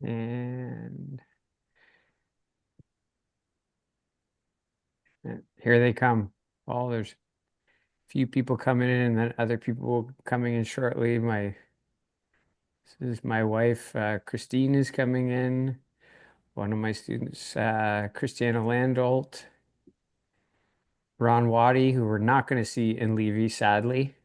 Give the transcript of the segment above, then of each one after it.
And here they come. Oh, there's a few people coming in, and then other people coming in shortly. This is my wife, Christine is coming in. One of my students, Christiana Landolt, Ron Waddy, who we're not going to see in Levy, sadly.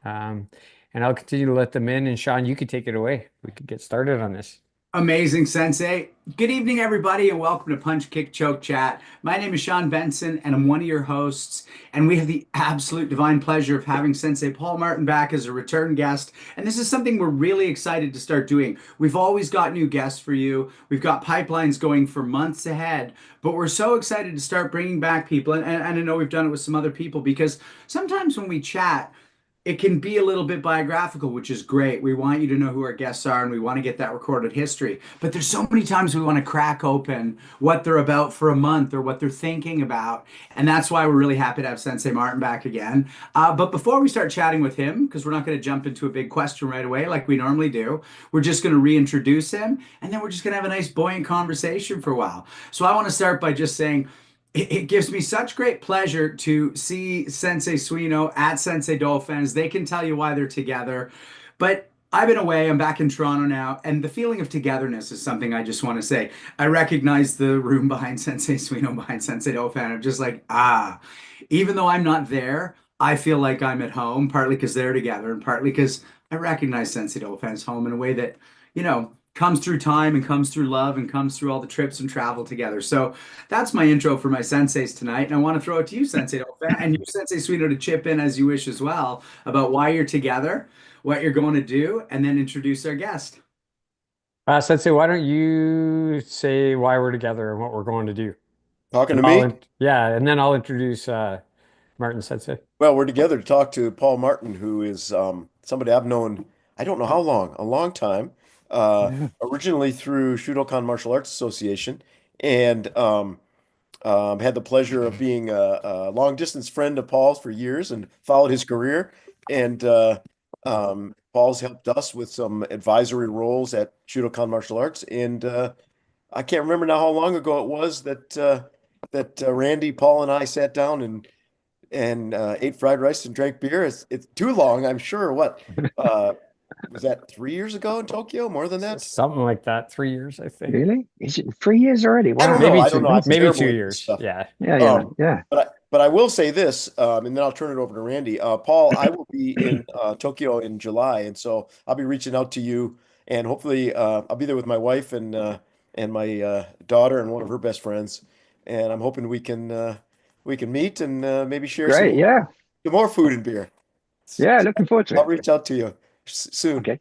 Um, and I'll continue to let them in. And Sean, you could take it away. We could get started on this. Amazing, Sensei. Good evening, everybody, and welcome to Punch Kick Choke Chat. My name is Sean Benson, and I'm one of your hosts. And we have the absolute divine pleasure of having Sensei Paul Martin back as a return guest. And this is something we're really excited to start doing. We've always got new guests for you. We've got pipelines going for months ahead, but we're so excited to start bringing back people. And I know we've done it with some other people because sometimes when we chat, it can be a little bit biographical, which is great. We want you to know who our guests are and we want to get that recorded history. But there's so many times we want to crack open what they're about for a month or what they're thinking about. And that's why we're really happy to have Sensei Martin back again. But before we start chatting with him, because we're not going to jump into a big question right away like we normally do, we're just going to reintroduce him and then we're just going to have a nice buoyant conversation for a while. So I want to start by just saying, it gives me such great pleasure to see Sensei Suino at Sensei Dolphins. They can tell you why they're together. But I've been away, I'm back in Toronto now, and the feeling of togetherness is something I just want to say. I recognize the room behind Sensei Suino, behind Sensei Dolphin. I'm just like, even though I'm not there, I feel like I'm at home, partly because they're together and partly because I recognize Sensei Dolphin's home in a way that, comes through time and comes through love and comes through all the trips and travel together. So that's my intro for my senseis tonight. And I want to throw it to you, Sensei Dolphin, and you, Sensei Suino, to chip in as you wish as well about why you're together, what you're going to do, and then introduce our guest. Sensei, why don't you say why we're together and what we're going to do? Talking And to me? yeah, and then I'll introduce Martin Sensei. Well, we're together to talk to Paul Martin, who is somebody I've known, I don't know how long, a long time, Yeah. originally through Shudokan Martial Arts Association, and had the pleasure of being a long distance friend of Paul's for years and followed his career. And Paul's helped us with some advisory roles at Shudokan Martial Arts. And I can't remember now how long ago it was that Randy, Paul, and I sat down and ate fried rice and drank beer. It's too long, I'm sure. What was that 3 years ago in Tokyo? More than that? Something like that. 3 years, I think. Really? Is it 3 years already? I don't Wow, know. Maybe I that's don't two. know. I'm amazing. Maybe terrible two at this years. stuff. Yeah. Yeah, yeah, man. Um, Yeah. but I will say this, and then I'll turn it over to Randy. Paul, I will be in Tokyo in July, and so I'll be reaching out to you, and hopefully I'll be there with my wife and my daughter and one of her best friends, and I'm hoping we can meet and maybe share Great. Yeah. some more food and beer. Yeah. So Looking forward to I'll it. reach out to you soon. Okay.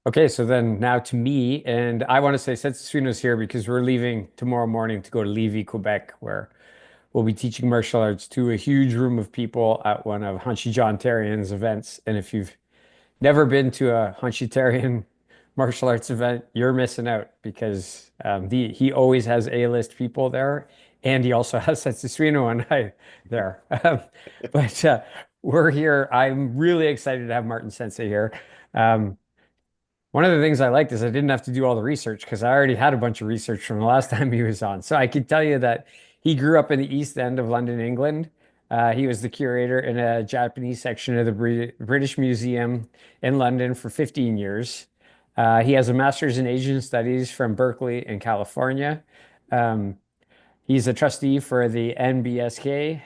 Okay, so then now to me, and I want to say Sensei Suino's here because we're leaving tomorrow morning to go to Lévis, Quebec, where we'll be teaching martial arts to a huge room of people at one of Hanshi John Tarian's events. And if you've never been to a Hanshitarian martial arts event, you're missing out because he always has A-list people there, and he also has Sensei Suino and I there. But we're here. I'm really excited to have Martin Sensei here. Um, One of the things I liked is I didn't have to do all the research because I already had a bunch of research from the last time he was on. So I could tell you that he grew up in the East End of London, England. He was the curator in a Japanese section of the British Museum in London for 15 years. He has a master's in Asian studies from Berkeley in California. Um, he's a trustee for the NBSK.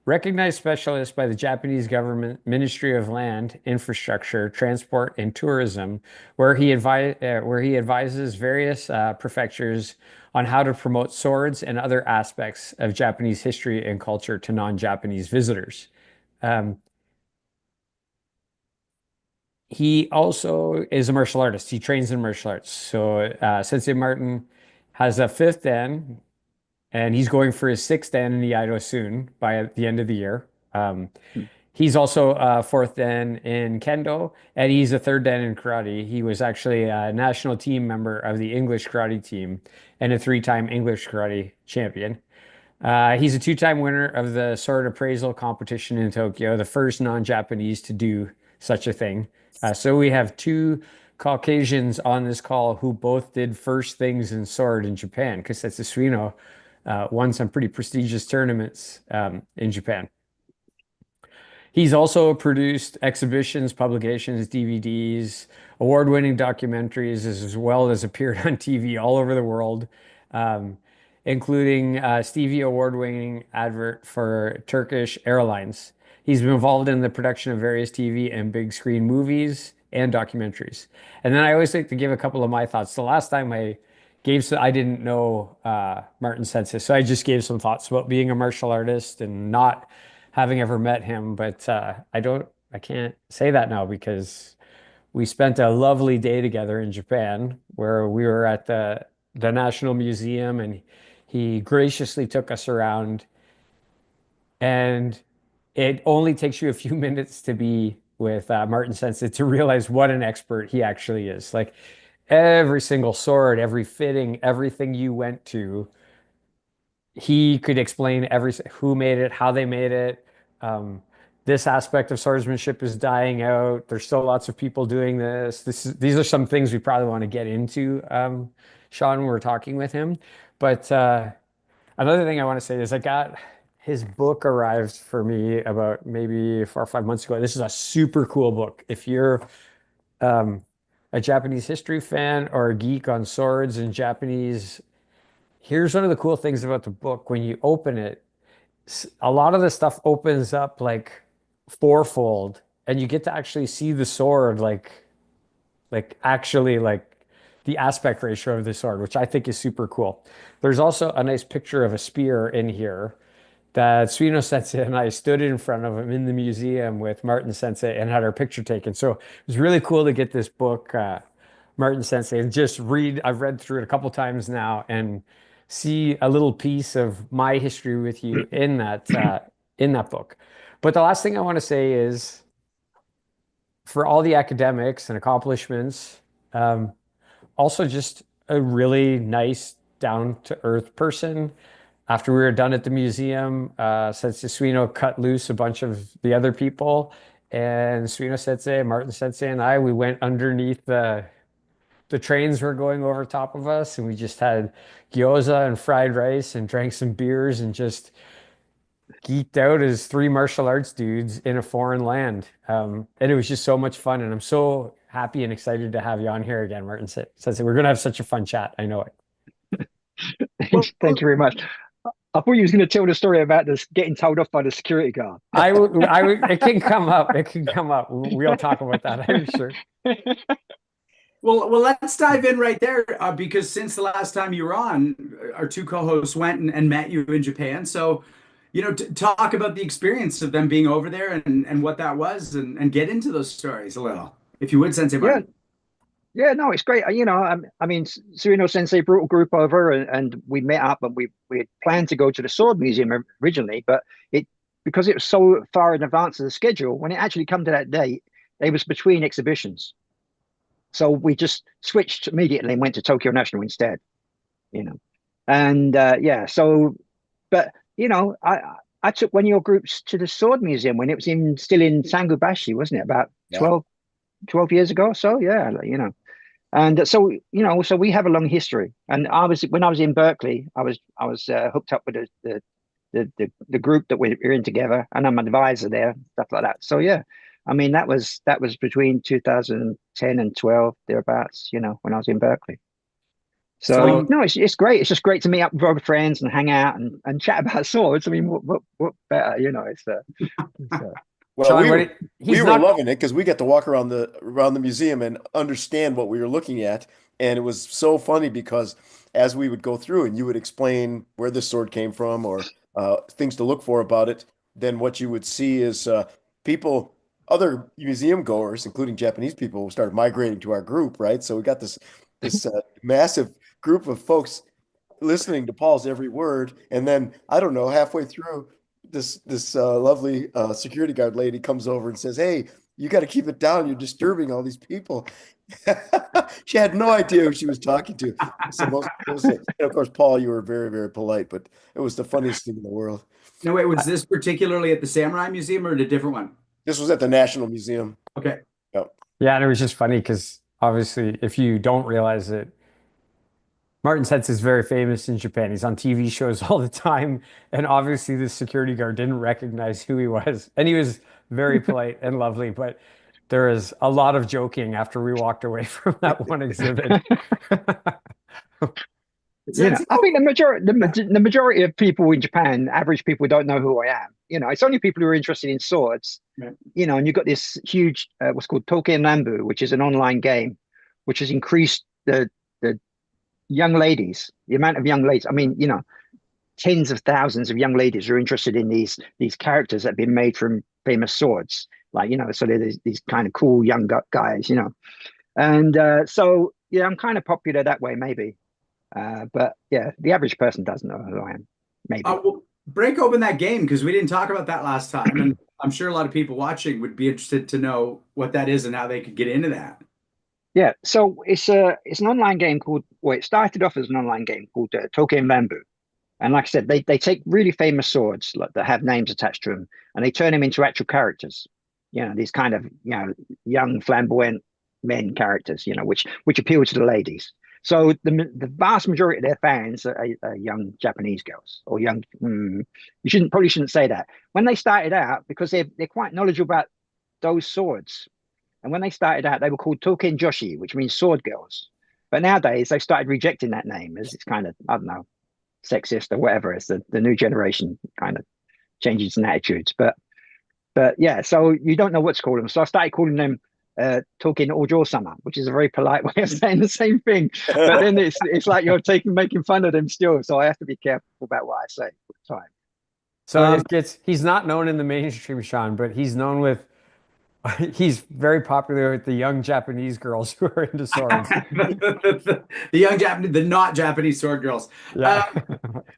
Recognized specialist by the Japanese government Ministry of Land, Infrastructure, Transport, and Tourism, where he advises various prefectures on how to promote swords and other aspects of Japanese history and culture to non-Japanese visitors. Um, he also is a martial artist. He trains in martial arts. So Sensei Martin has a fifth dan, and he's going for his sixth dan in iaido soon by the end of the year. Um, He's also a fourth dan in kendo, and he's a third dan in karate. He was actually a national team member of the English karate team and a three-time English karate champion. He's a two-time winner of the sword appraisal competition in Tokyo, the first non-Japanese to do such a thing. So we have two Caucasians on this call who both did first things in sword in Japan, because Sensei Suino won some pretty prestigious tournaments in Japan. He's also produced exhibitions, publications, DVDs, award-winning documentaries, as well as appeared on TV all over the world, um, including Stevie award-winning advert for Turkish Airlines. He's been involved in the production of various TV and big screen movies and documentaries. And then I always like to give a couple of my thoughts. The last time I didn't know Martin Sensei, so I just gave some thoughts about being a martial artist and not having ever met him, but I can't say that now because we spent a lovely day together in Japan where we were at the National Museum and he graciously took us around. And it only takes you a few minutes to be with Martin Sensei to realize what an expert he actually is. Like every single sword, every fitting, everything you went to, he could explain who made it, how they made it. Um, this aspect of swordsmanship is dying out. There's still lots of people doing this. These are some things we probably want to get into, Sean, when we're talking with him. But another thing I want to say is I got his book arrived for me about maybe 4 or 5 months ago. This is a super cool book. If you're um, a Japanese history fan or a geek on swords and Japanese, here's one of the cool things about the book. When you open it, a lot of the stuff opens up like fourfold, and you get to actually see the sword actually like the aspect ratio of the sword, which I think is super cool. There's also a nice picture of a spear in here that Suino Sensei and I stood in front of him in the museum with Martin Sensei and had our picture taken. So it was really cool to get this book, Martin Sensei, and just read. I've read through it a couple times now and see a little piece of my history with you in that book. But the last thing I want to say is for all the academics and accomplishments, um, also just a really nice, down to earth person. After we were done at the museum, Sensei Suino cut loose a bunch of the other people, and Suino Sensei, Martin Sensei, and I, we went underneath the trains were going over top of us, and we just had gyoza and fried rice and drank some beers and just geeked out as three martial arts dudes in a foreign land. And it was just so much fun, and I'm so happy and excited to have you on here again, Martin Sensei. We're gonna have such a fun chat. I know it. Well, Thank you very much. I thought you was going to tell the story about this getting told off by the security guard. It can come up. It can come up. We'll talk about that, I'm sure. well, let's dive in right there because since the last time you were on, our two co-hosts went and met you in Japan. So, talk about the experience of them being over there and what that was and get into those stories a little, if you would, Sensei Yeah, Martin. yeah, no, it's great. I mean, Suino Sensei brought a group over and we met up and we had planned to go to the Sword Museum originally, but because it was so far in advance of the schedule, when it actually come to that date, it was between exhibitions. So we just switched immediately and went to Tokyo National instead, you know. And yeah, so but I took one of your groups to the Sword Museum when it was still in Sangubashi, wasn't it? About Yeah. 12 years ago or so, yeah, And so so we have a long history. And when I was in Berkeley, I was hooked up with the group that we're in together, and I'm an advisor there, stuff like that. So yeah, I mean that was between 2010 and 12 thereabouts, when I was in Berkeley. So So no, it's great. It's just great to meet up with other friends and hang out and chat about swords. I mean, what better, it's Well, Sean, we he's were not. loving it because we got to walk around the museum and understand what we were looking at, and it was so funny because as we would go through and you would explain where this sword came from or things to look for about it, then what you would see is people, other museum goers, including Japanese people, started migrating to our group, right? So we got this massive group of folks listening to Paul's every word, and then I don't know, halfway through, this lovely security guard lady comes over and says, "Hey, you got to keep it down. You're disturbing all these people." She had no idea who she was talking to. And of course, Paul, you were very, very polite, but it was the funniest thing in the world. No, wait, was this particularly at the Samurai Museum or at a different one? This was at the National Museum. Okay. Yep. Yeah, and it was just funny because obviously, if you don't realize it, Martin Sets is very famous in Japan. He's on TV shows all the time. And obviously, the security guard didn't recognize who he was. And he was very polite and lovely. But there is a lot of joking after we walked away from that one exhibit. Sensei, I think yeah. the majority of people in Japan, average people, don't know who I am. It's only people who are interested in swords. Right. And you've got this huge what's called Token Nambu, which is an online game, which has increased the young ladies, the amount of young ladies. I mean, tens of thousands of young ladies are interested in these characters that have been made from famous swords, like so there's these kind of cool young guys, and so yeah, I'm kind of popular that way, maybe. But yeah, the average person doesn't know who I am, maybe. Well, break open that game because we didn't talk about that last time, and I'm sure a lot of people watching would be interested to know what that is and how they could get into that. Yeah, so it's an online game called. Well, it started off as an online game called Token Bamboo, and like I said, they take really famous swords like, that have names attached to them, and they turn them into actual characters. These kind of young flamboyant men characters. Which appeal to the ladies. So the vast majority of their fans are young Japanese girls or young. You shouldn't say that. When they started out, because they're quite knowledgeable about those swords, and when they started out, they were called Token Joshi, which means sword girls. But nowadays, they've started rejecting that name as it's kind of, I don't know, sexist or whatever. It's the new generation kind of changes in attitudes. But yeah, so you don't know what to call them. So I started calling them Token Ojo-sama, which is a very polite way of saying the same thing. But then it's like you're making fun of them still. So I have to be careful about what I say all the time. So he's not known in the mainstream, Sean, but he's known with he's very popular with the young Japanese girls who are into swords. The young Japanese, the not Japanese sword girls. Yeah.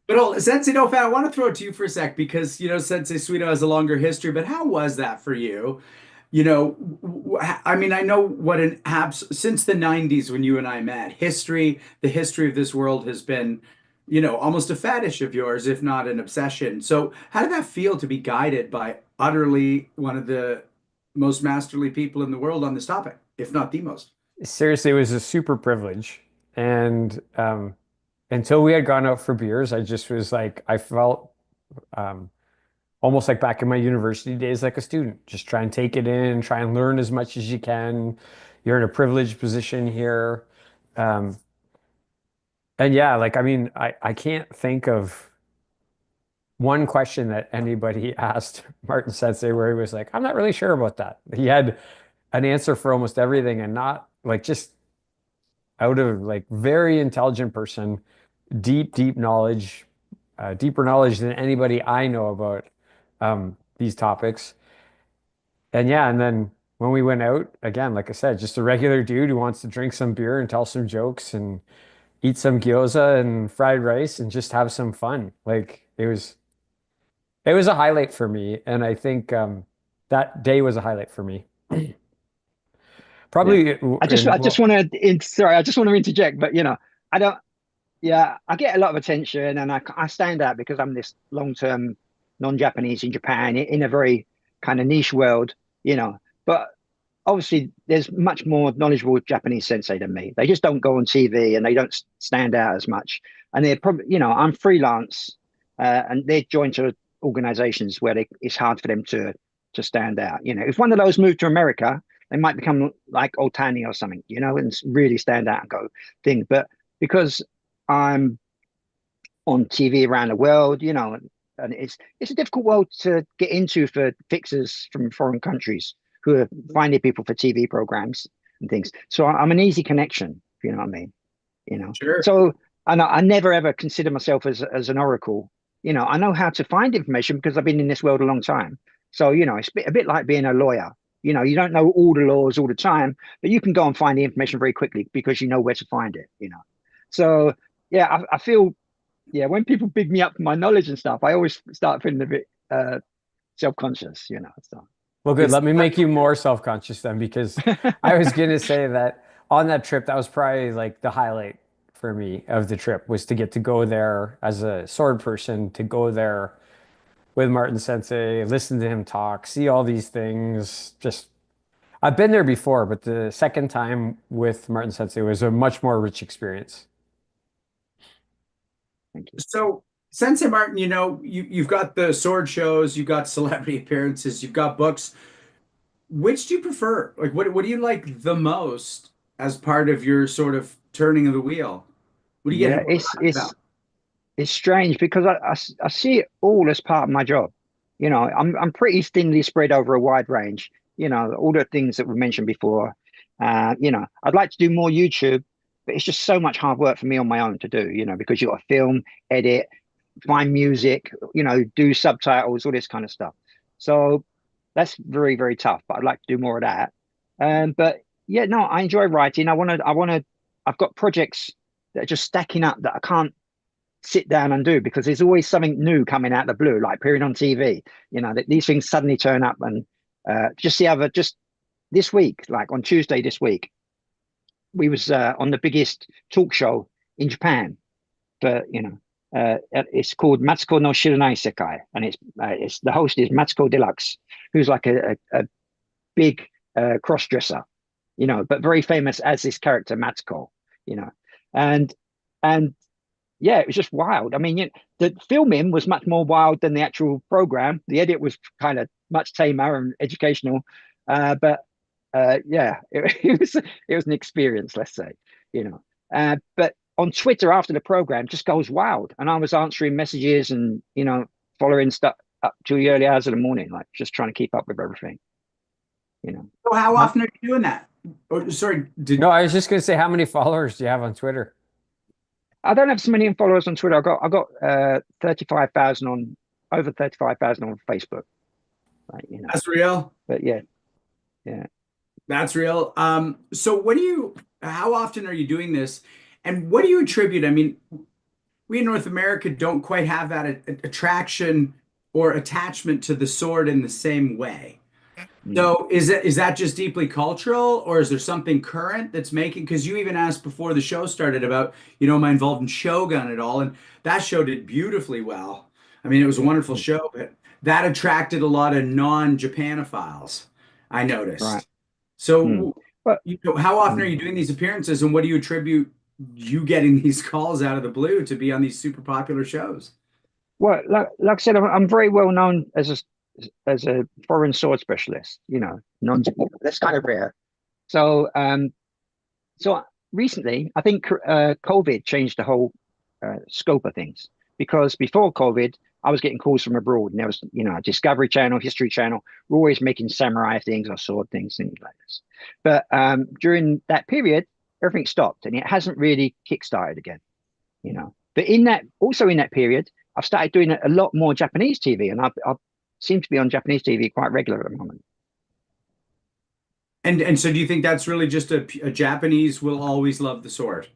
But Sensei No Fan, I want to throw it to you for a sec because Sensei Suido has a longer history. But how was that for you? I mean, I know what an abs since the 90s when you and I met, the history of this world has been, almost a fetish of yours, if not an obsession. So, how did that feel to be guided by utterly one of the most masterly people in the world on this topic, if not the most? Seriously, it was a super privilege. And until we had gone out for beers, I just was like, I felt um, almost like back in my university days, like a student. Just try and take it in, try and learn as much as you can. You're in a privileged position here. Um, and yeah, like, I mean, I can't think of one question that anybody asked Martin Sensei where he was like, I'm not really sure about that. He had an answer for almost everything and not like just out of like very intelligent person, deep knowledge, deeper knowledge than anybody I know about these topics. And yeah, and then when we went out, again, like I said, just a regular dude who wants to drink some beer and tell some jokes and eat some gyoza and fried rice and just have some fun. Like it was a highlight for me, and I think that day was a highlight for me. Yeah. Probably I in just well, want to sorry, I just want to interject, but I don't. Yeah, I get a lot of attention, and I stand out because I'm this long-term non-Japanese in Japan in a very kind of niche world, you know. But obviously, there's much more knowledgeable Japanese sensei than me. They just don't go on TV and they don't stand out as much. And they're probably, I'm freelance, and they're joined to organizations where it's hard for them to stand out. If one of those moved to America, they might become like Otani or something, and really stand out and go thing. But because I'm on TV around the world, and it's a difficult world to get into for fixers from foreign countries who are finding people for TV programs and things. So I'm an easy connection, if you know what I mean. Sure. So I never ever consider myself as an oracle. I know how to find information because I've been in this world a long time. So it's a bit like being a lawyer. You don't know all the laws all the time, but you can go and find the information very quickly because you know where to find it. So yeah, I feel yeah, when people big me up for my knowledge and stuff, I always start feeling a bit self-conscious. So well, good. It's Let me make you more self-conscious then, because I was gonna say that on that trip, that was probably like the highlight for me of the trip was to get to go there as a sword person, to go there with Martin Sensei, listen to him talk, see all these things, just I've been there before, but the second time with Martin Sensei was a much more rich experience. Thank you. So, Sensei Martin, you've got the sword shows, you've got celebrity appearances, you've got books. Which do you prefer? Like, what do you like the most as part of your sort of turning of the wheel? What do you Yeah, get most excited about? it's strange because I see it all as part of my job. I'm pretty thinly spread over a wide range. All the things that we mentioned before. I'd like to do more YouTube, but it's just so much hard work for me on my own to do. Because you got to film, edit, find music, do subtitles, all this kind of stuff. So that's very, very tough. But I'd like to do more of that. But yeah, no, I enjoy writing. I've got projects that are just stacking up that I can't sit down and do because there's always something new coming out of the blue, like appearing on TV. These things suddenly turn up, and just this week, like on Tuesday this week, we was on the biggest talk show in Japan. It's called Matsuko no Shiranai Sekai, and it's the host is Matsuko Deluxe, who's like a big cross dresser, but very famous as this character Matsuko, you know, and and yeah, it was just wild. I mean, the filming was much more wild than the actual program. The edit was kind of much tamer and educational, but yeah, it was an experience, let's say, you know. But on Twitter after the program just goes wild, and I was answering messages and following stuff up to the early hours of the morning, like just trying to keep up with everything, you know. So how How, often are you doing that? Oh, sorry, no, I was just going to say, how many followers do you have on Twitter? I don't have so many followers on Twitter. I got 35,000 on over 35,000 on Facebook, like. that's real? But yeah, yeah. That's real. So how often are you doing this? And what do you attribute? I mean, we in North America don't quite have that attraction or attachment to the sword in the same way. Mm, So is that just deeply cultural, or is there something current that's making? Because you even asked before the show started about, am I involved in Shogun at all? And that show did beautifully well. I mean, it was a wonderful mm, show, but that attracted a lot of non-Japanophiles, I right. noticed. Mm. So, But how often are mm. you doing these appearances, and what do you attribute you getting these calls out of the blue to be on these super popular shows? Well, like I said, I'm very well known as a foreign sword specialist. Non that's kind of rare. So so recently, I think COVID changed the whole scope of things because before COVID, I was getting calls from abroad, and there was, Discovery Channel, History Channel, we're always making samurai things or sword things, things like this. But during that period, everything stopped, and it hasn't really kickstarted again. But in that period, I've started doing a lot more Japanese TV, and I seem to be on Japanese TV quite regular at the moment. And so do you think that's really just a Japanese will always love the sword?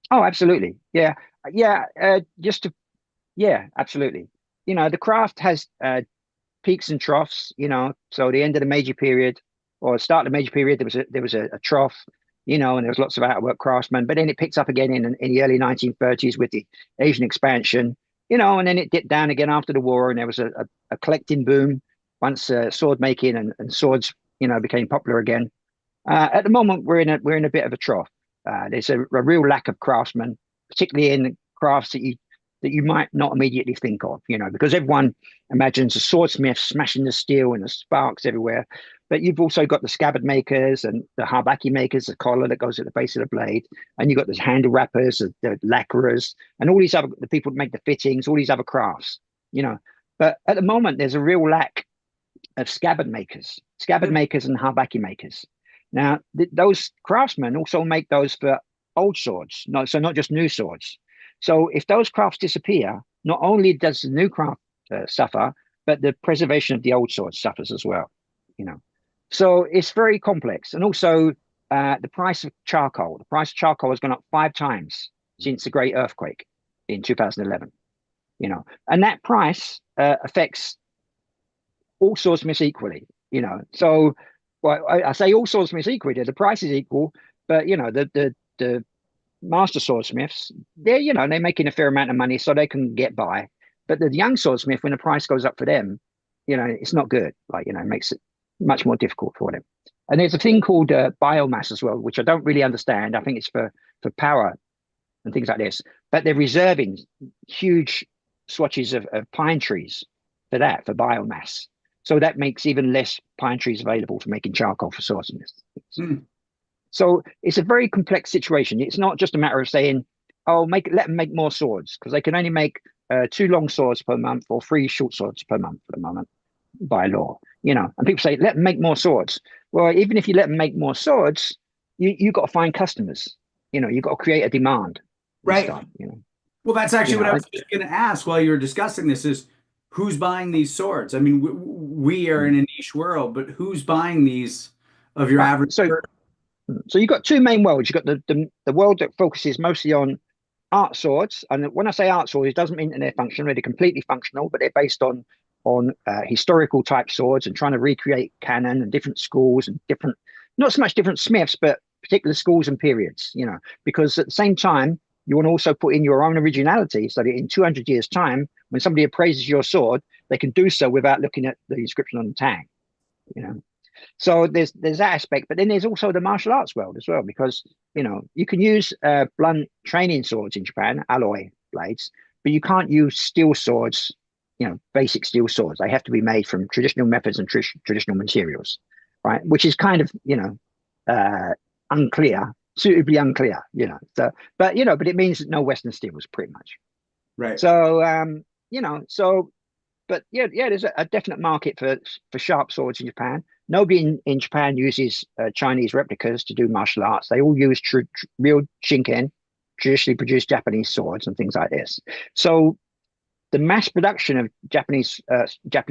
Oh, absolutely. Yeah. Yeah. Yeah, absolutely. The craft has peaks and troughs, so the end of the Meiji period or start of the Meiji period, there was a trough, and there was lots of outwork craftsmen, but then it picked up again in the early 1930s with the Asian expansion, and then it dipped down again after the war, and there was a collecting boom once sword making and swords, became popular again. At the moment, we're in a bit of a trough. There's a real lack of craftsmen, particularly in crafts that you might not immediately think of, because everyone imagines a swordsmith smashing the steel and the sparks everywhere. But you've also got the scabbard makers and the habaki makers, the collar that goes at the base of the blade, and you've got the handle wrappers, the lacquerers, and all these other the people that make the fittings, all these other crafts, you know. But at the moment, there's a real lack of scabbard makers and habaki makers. Now, those craftsmen also make those for old swords, not just new swords. So if those crafts disappear, not only does the new craft suffer, but the preservation of the old sword suffers as well. You know, so it's very complex, and also the price of charcoal. The price of charcoal has gone up 5 times since the Great Earthquake in 2011. And that price affects all swordsmiths equally. So well, I say all swordsmiths equally. The price is equal, but the master swordsmiths, they're making a fair amount of money, so they can get by. But the young swordsmith, when the price goes up for them, it's not good. It makes it much more difficult for them. And there's a thing called biomass as well, which I don't really understand. I think it's for power and things like this. But they're reserving huge swatches of pine trees for biomass. So that makes even less pine trees available for making charcoal for swords and this. So it's a very complex situation. It's not just a matter of saying, "Oh, let them make more swords," because they can only make 2 long swords per month or 3 short swords per month at the moment by law. And people say, "Let them make more swords." Well, even if you let them make more swords, you got to find customers. You've got to create a demand. Right. Stuff, Well, that's actually what I was just going to ask while you were discussing this is who's buying these swords? I mean, we are in a niche world, but who's buying these of your average sword? So you've got 2 main worlds. You've got the world that focuses mostly on art swords. And when I say art swords, it doesn't mean that they're functional. They're completely functional, but they're based on historical type swords and trying to recreate canon and different schools and different, not so much different smiths, but particular schools and periods, because at the same time, you want to also put in your own originality so that in 200 years' time, when somebody appraises your sword, they can do so without looking at the inscription on the tag. So there's that aspect, but then there's also the martial arts world as well, because you can use blunt training swords in Japan, alloy blades, but you can't use steel swords, basic steel swords. They have to be made from traditional methods and traditional materials, right? Which is kind of unclear, suitably unclear, So, but it means that no Western steels, pretty much. Right. So but there's a definite market for sharp swords in Japan. Nobody in Japan uses Chinese replicas to do martial arts. They all use real Shinken, traditionally produced Japanese swords and things like this. So the mass production of Japanese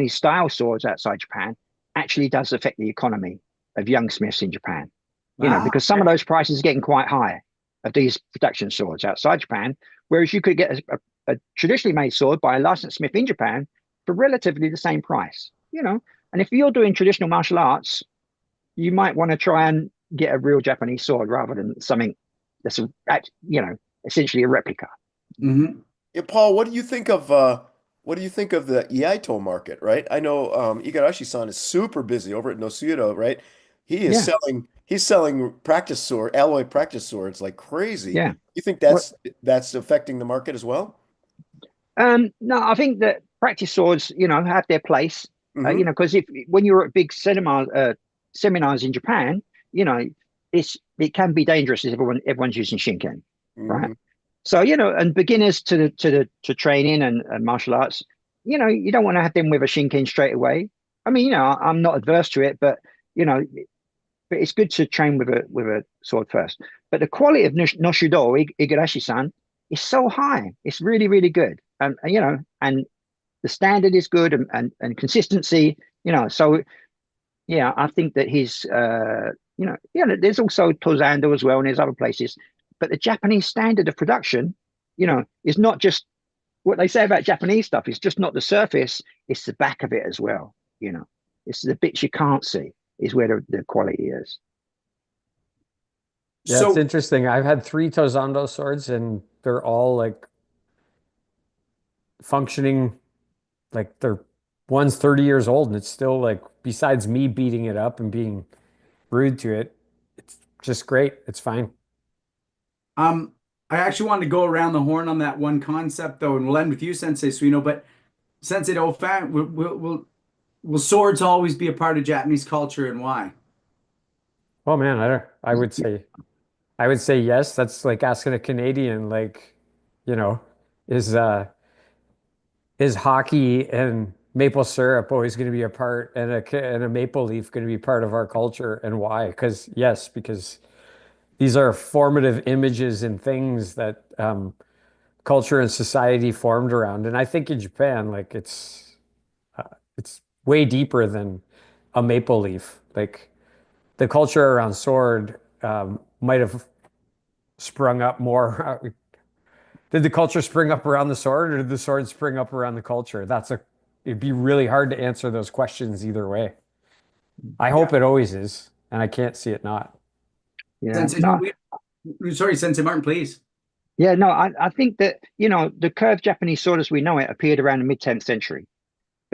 style swords outside Japan actually does affect the economy of young smiths in Japan. Because some of those prices are getting quite high of these production swords outside Japan, whereas you could get a traditionally made sword by a licensed smith in Japan for relatively the same price, And if you're doing traditional martial arts, you might want to try and get a real Japanese sword rather than something that's, essentially a replica. Mm-hmm. Yeah, Paul, what do you think of the iaido market, right? I know Igarashi-san is super busy over at Nosudo, right? He is selling alloy practice swords like crazy. Yeah. You think that's affecting the market as well? No, I think that practice swords, have their place. Because when you're at big seminars in Japan, it can be dangerous if everyone's using Shinken, right? So and beginners to training and martial arts, you don't want to have them with a Shinken straight away. I mean, I'm not adverse to it, but but it's good to train with a sword first. But the quality of Noshido Igarashi-san is so high; it's really, really good, and and the standard is good and consistency, So I think that his, there's also Tozando as well, and there's other places, but the Japanese standard of production, is not just what they say about Japanese stuff. It's just not the surface; it's the back of it as well. It's the bits you can't see is where the quality is. Yeah, it's interesting. I've had 3 Tozando swords, and they're all like functioning. Like one's 30 years old and it's still like, besides me beating it up and being rude to it, it's just great. It's fine. I actually wanted to go around the horn on that one concept though, and we'll end with you, Sensei Suino. But Sensei Daofan, will swords always be a part of Japanese culture, and why? Oh man, I would say yes. That's like asking a Canadian, like, you know, is uh is hockey and maple syrup always going to be a part, and a maple leaf going to be part of our culture, and why? Because yes, because these are formative images and things that culture and society formed around. And I think in Japan, like it's way deeper than a maple leaf. Like the culture around sword might have sprung up more. Did the culture spring up around the sword, or did the sword spring up around the culture? It'd be really hard to answer those questions either way. I hope it always is, and I can't see it not. Yeah, no, Sorry, Sensei Martin, please. I think that the curved Japanese sword as we know it appeared around the mid-10th century,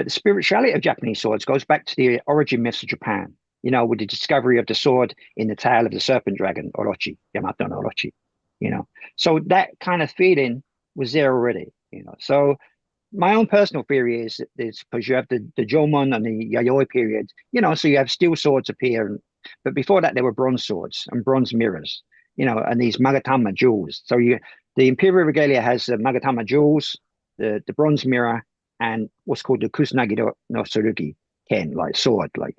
But the spirituality of Japanese swords goes back to the origin myths of Japan, with the discovery of the sword in the tail of the serpent dragon, Orochi, Yamato no Orochi, you know. So that kind of feeling was there already. So my own personal theory is because you have the Jomon and the Yayoi period, so you have steel swords appear, but before that there were bronze swords and bronze mirrors, and these Magatama jewels. So the Imperial Regalia has the Magatama jewels, the bronze mirror, and what's called the Kusanagi no Tsurugi ken, like sword, like.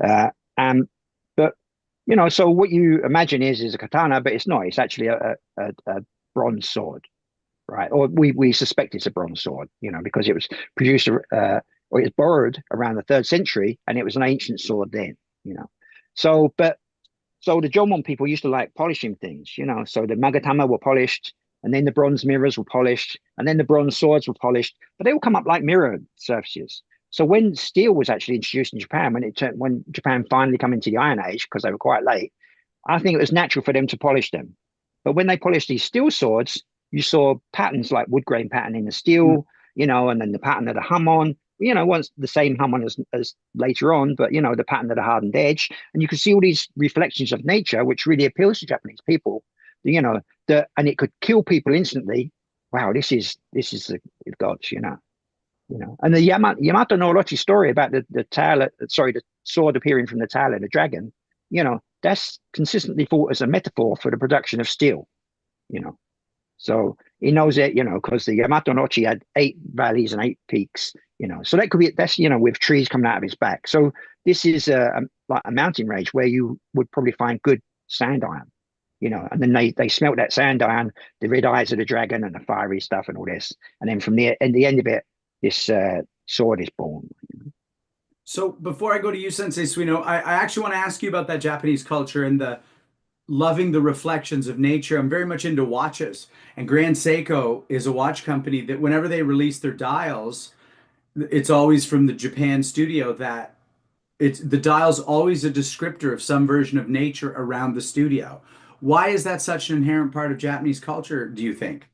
Uh, um, but so what you imagine is a katana, but it's not. It's actually a bronze sword, right? Or we suspect it's a bronze sword, because it was produced or it was borrowed around the 3rd century, and it was an ancient sword then. So the Jomon people used to like polishing things. So the Magatama were polished, and then the bronze mirrors were polished, and then the bronze swords were polished, but they all come up like mirror surfaces. So when steel was actually introduced in Japan, when Japan finally come into the Iron Age, because they were quite late, I think it was natural for them to polish them. But when they polished these steel swords, you saw patterns like wood grain pattern in the steel, and then the pattern of the hamon, once the same hamon as later on, but the pattern of the hardened edge. And you could see all these reflections of nature, which really appeals to Japanese people, and it could kill people instantly. Wow, this is the gods. And the Yamato no Orochi story about the sword appearing from the tail of the dragon, that's consistently thought as a metaphor for the production of steel. So he knows it, because the Yamato no Orochi had 8 valleys and 8 peaks. So that's with trees coming out of his back. So this is like a mountain range where you would probably find good sand iron. And then they smelt that sand iron, the red eyes of the dragon and the fiery stuff and all this. And then from the end of it, this sword is born. So before I go to you, Sensei Suino, I actually want to ask you about that Japanese culture and the loving the reflections of nature. I'm very much into watches, and Grand Seiko is a watch company that whenever they release their dials, it's always from the Japan studio that the dial's always a descriptor of some version of nature around the studio. Why is that such an inherent part of Japanese culture, do you think?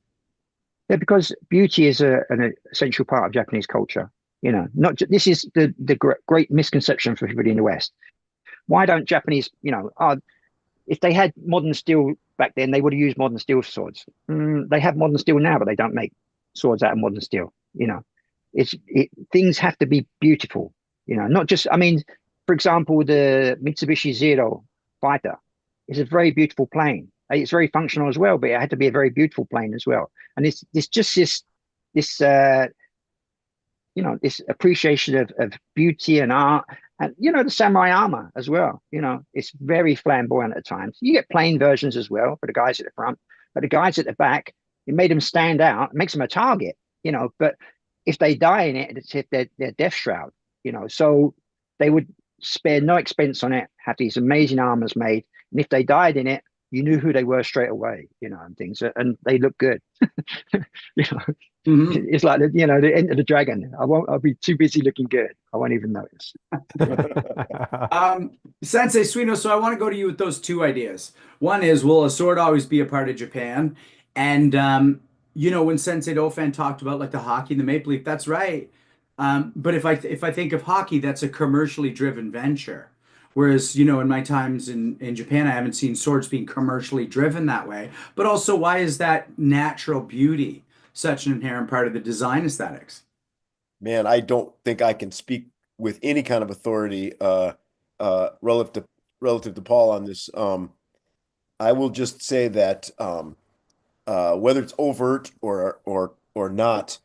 Yeah, because beauty is an essential part of Japanese culture. This is the great misconception for everybody in the West. Why don't Japanese, if they had modern steel back then, they would have used modern steel swords. They have modern steel now, but they don't make swords out of modern steel. Things have to be beautiful. Not just. I mean, for example, the Mitsubishi Zero fighter is a very beautiful plane. It's very functional as well, but it had to be a very beautiful plane as well. And it's just this this appreciation of beauty and art, and the samurai armor as well. It's very flamboyant at times. You get plain versions as well for the guys at the front, but the guys at the back, it made them stand out. It makes them a target. But if they die in it, it's their death shroud. So they would spare no expense on it. Have these amazing armors made, and if they died in it, you knew who they were straight away, and things, and they look good. you know, it's like the end of the dragon. I'll be too busy looking good. I won't even notice. Sensei Suino, so I want to go to you with those 2 ideas. One is, will a sword always be a part of Japan? And when Sensei Dofan talked about like the hockey and the maple leaf, that's right. But if I think of hockey, that's a commercially driven venture. Whereas, in my times in Japan, I haven't seen swords being commercially driven that way. But also, why is that natural beauty such an inherent part of the design aesthetics? Man, I don't think I can speak with any kind of authority relative to Paul on this. I will just say that whether it's overt or not,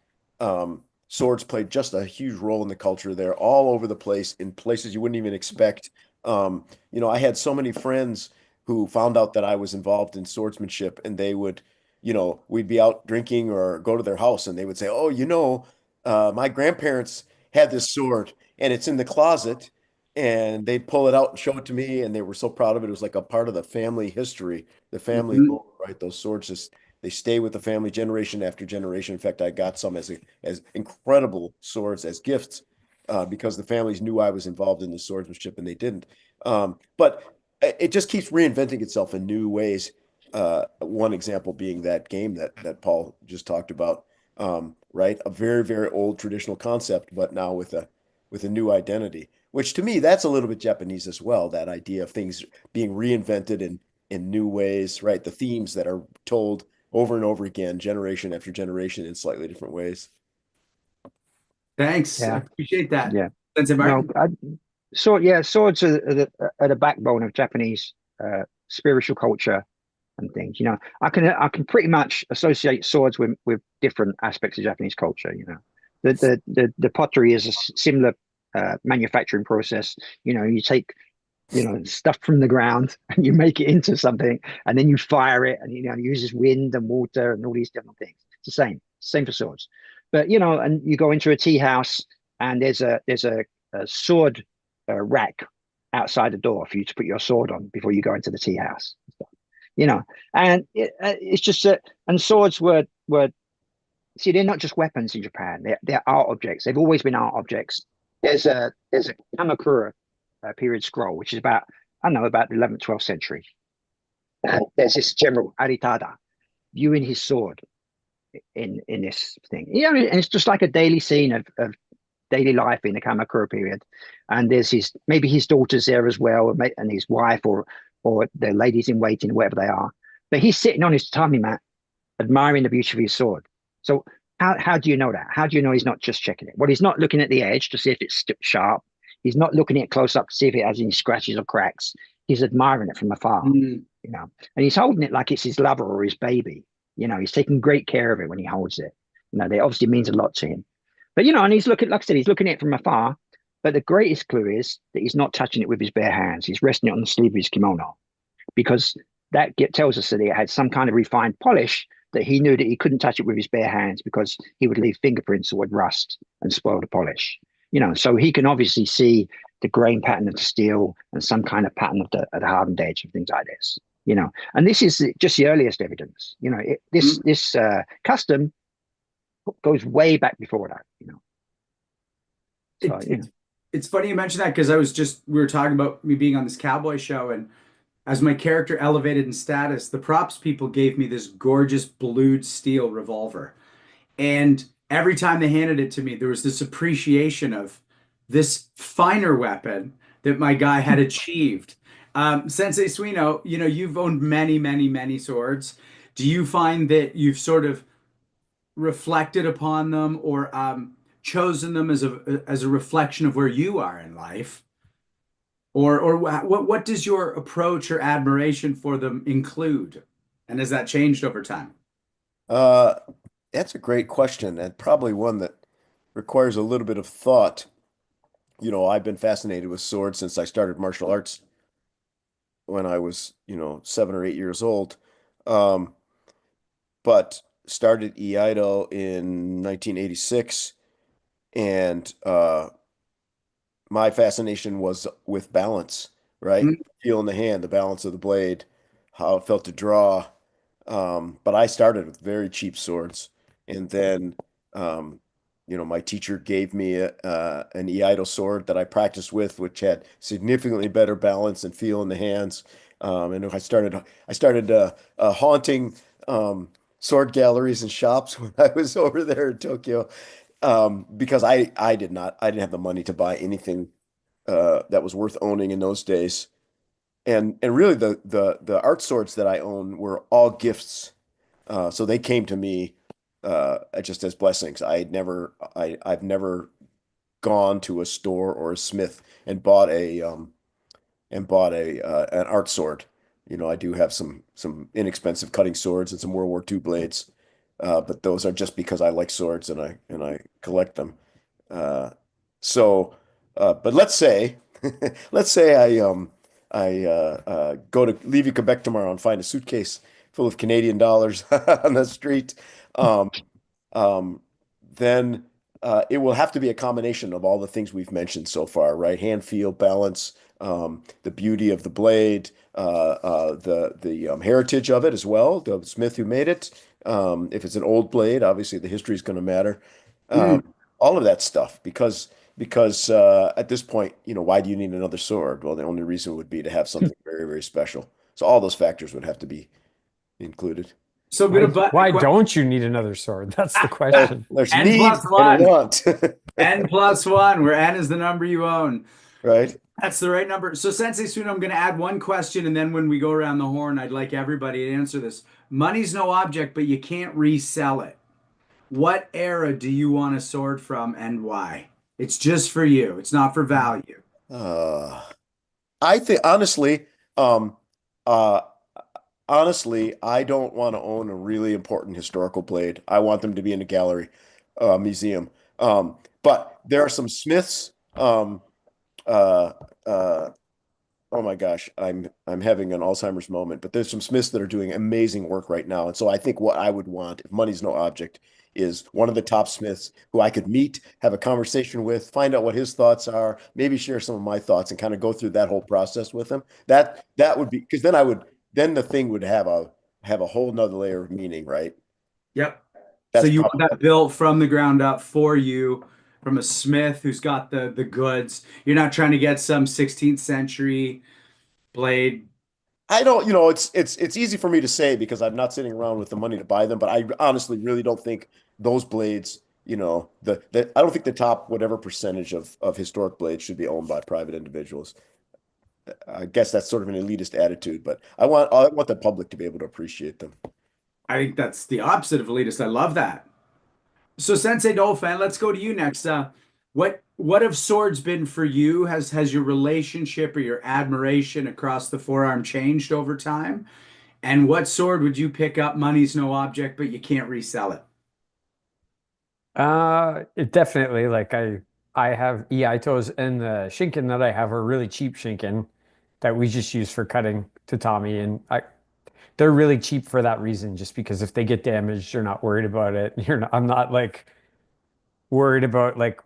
swords played just a huge role in the culture there, all over the place, in places you wouldn't even expect. I had so many friends who found out that I was involved in swordsmanship, and they would, we'd be out drinking or go to their house, and they would say, "Oh, my grandparents had this sword, and it's in the closet." And they'd pull it out and show it to me, and they were so proud of it. It was like a part of the family history, the family lore, right? Those swords they stay with the family generation after generation. In fact, I got some as incredible swords as gifts because the families knew I was involved in the swordsmanship and they didn't. But it just keeps reinventing itself in new ways. One example being that game that Paul just talked about. right? A very, very old traditional concept, but now with a new identity, which to me, that's a little bit Japanese as well, that idea of things being reinvented in new ways, right? The themes that are told over and over again, generation after generation in slightly different ways. Thanks. I Yeah, appreciate that. yeah. Sensei No, Martin. swords are the backbone of Japanese spiritual culture and things. I can pretty much associate swords with different aspects of Japanese culture. The pottery is a similar manufacturing process. You take stuff from the ground and you make it into something, and then you fire it, and it uses wind and water and all these different things. It's the same for swords. But and you go into a tea house, and there's a sword rack outside the door for you to put your sword on before you go into the tea house. you know, and it's just that, and swords were see, they're not just weapons in Japan. They're art objects. They've always been art objects. There's a Kamakura period scroll, which is about I don't know about the 11th, 12th century. There's this general Aritada viewing his sword in this thing. And it's just like a daily scene of daily life in the Kamakura period. And there's maybe his daughters there as well, and his wife or the ladies in waiting, wherever they are. But he's sitting on his tatami mat, admiring the beauty of his sword. So how do you know that? How do you know he's not just checking it? Well, he's not looking at the edge to see if it's sharp. He's not looking at it close up to see if it has any scratches or cracks. He's admiring it from afar, and he's holding it like it's his lover or his baby. He's taking great care of it when he holds it. That obviously means a lot to him. But and he's looking, like I said, he's looking at it from afar. But the greatest clue is that he's not touching it with his bare hands. He's resting it on the sleeve of his kimono, because tells us that it had some kind of refined polish, that he knew that he couldn't touch it with his bare hands because he would leave fingerprints that would rust and spoil the polish. So he can obviously see the grain pattern of the steel and some kind of pattern of the hardened edge and things like this. And this is just the earliest evidence. This custom goes way back before that. So, It's funny you mentioned that, because we were talking about me being on this cowboy show, and as my character elevated in status, the props people gave me this gorgeous blued steel revolver. And every time they handed it to me, there was this appreciation of this finer weapon that my guy had achieved. Sensei Suino, you've owned many, many, many swords. Do you find that you've sort of reflected upon them, or chosen them as a reflection of where you are in life? Or what does your approach or admiration for them include? And has that changed over time? Uh, that's a great question, and probably one that requires a little bit of thought. I've been fascinated with swords since I started martial arts when I was, 7 or 8 years old. Um, but started iaido in 1986, and my fascination was with balance, right? Mm, Feeling the hand, the balance of the blade, how it felt to draw. But I started with very cheap swords, and then, um, my teacher gave me an iaido sword that I practiced with, which had significantly better balance and feel in the hands. And I started haunting sword galleries and shops when I was over there in Tokyo, because I didn't have the money to buy anything that was worth owning in those days. And really the art swords that I own were all gifts. So they came to me just as blessings. I've never gone to a store or a smith and bought a an art sword. I do have some inexpensive cutting swords and some World War II blades, but those are just because I like swords and I collect them. Uh, but let's say I go to leave Quebec tomorrow and find a suitcase full of Canadian dollars on the street. Um, um, then it will have to be a combination of all the things we've mentioned so far, right? Hand feel, balance, the beauty of the blade, the heritage of it as well, the smith who made it. If it's an old blade, obviously the history is going to matter. mm. All of that stuff, because at this point, why do you need another sword? Well, the only reason would be to have something very, very special. So all those factors would have to be included. So I'm gonna butt a Why question. don't you need another sword? That's the question. There's N need plus and one. want, N plus one, where N is the number you own. right? That's the right number. So Sensei Suno, I'm going to add one question, and then when we go around the horn, I'd like everybody to answer this. Money's no object, but you can't resell it. What era do you want a sword from and why? It's just for you. It's not for value. Uh, I think um, uh, honestly, I don't want to own a really important historical blade. I want them to be in a gallery, museum. But there are some smiths. Uh, uh, oh my gosh, I'm having an Alzheimer's moment. But there's some smiths that are doing amazing work right now, and so I think what I would want, if money's no object, is one of the top smiths who I could meet, have a conversation with, find out what his thoughts are, maybe share some of my thoughts, and kind of go through that whole process with him. That would be because then the thing would have a whole nother layer of meaning, right? Yep. So That's you want probably that built from the ground up for you from a smith who's got the goods. You're not trying to get some 16th century blade. I don't, it's easy for me to say because I'm not sitting around with the money to buy them, but I honestly really don't think those blades, I don't think the top whatever percentage of historic blades should be owned by private individuals. I guess that's sort of an elitist attitude, but I want the public to be able to appreciate them. I think that's the opposite of elitist. I love that. So Sensei Dolphin, let's go to you next. What have swords been for you? Has your relationship or your admiration across the forearm changed over time? And what sword would you pick up? Money's no object, but you can't resell it. It definitely I have iaitos and the shinken that I have are really cheap shinken that we just use for cutting tatami and they're really cheap for that reason just because if they get damaged you're not worried about it. I'm not like worried about like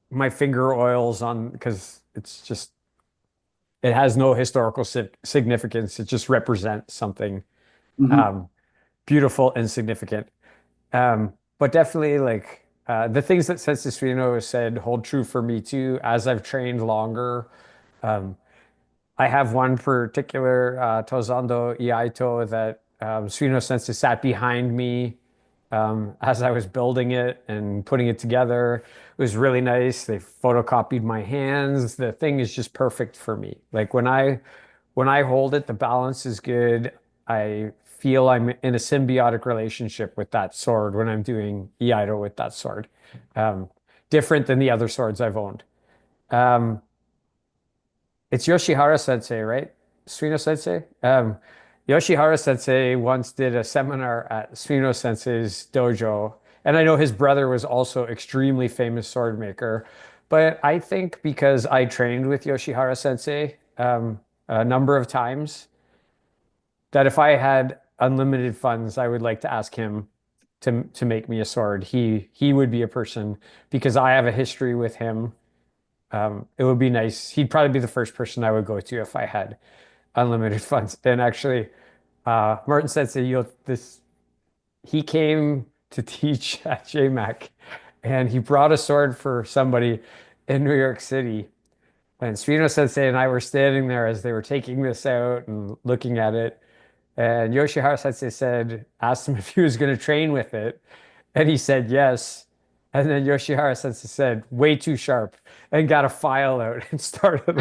my finger oils on because it has no historical significance. It just represents something Mhm. um beautiful and significant. But definitely the things that Sensei Suino said hold true for me too. As I've trained longer, um, I have one particular Tozando Iaito that Suino Sensei sat behind me as I was building it and putting it together. It was really nice. They photocopied my hands. The thing is just perfect for me. Like when I hold it, the balance is good. I feel I'm in a symbiotic relationship with that sword when I'm doing iaido with that sword. Um, Different than the other swords I've owned. Um, it's Yoshihara Sensei, right? Suino Sensei. Yoshihara Sensei once did a seminar at Suino Sensei's dojo, and I know his brother was also extremely famous sword maker. But I think because I trained with Yoshihara Sensei a number of times, that if I had unlimited funds, I would like to ask him to make me a sword. He would be a person because I have a history with him. It would be nice. He'd probably be the first person I would go to if I had unlimited funds. And actually, Martin Sensei, he came to teach at JMAC, and he brought a sword for somebody in New York City. And Suino Sensei and I were standing there as they were taking this out and looking at it. And Yoshihara Sensei asked him if he was going to train with it. And he said yes. And then Yoshihara Sensei said, way too sharp, and got a file out and started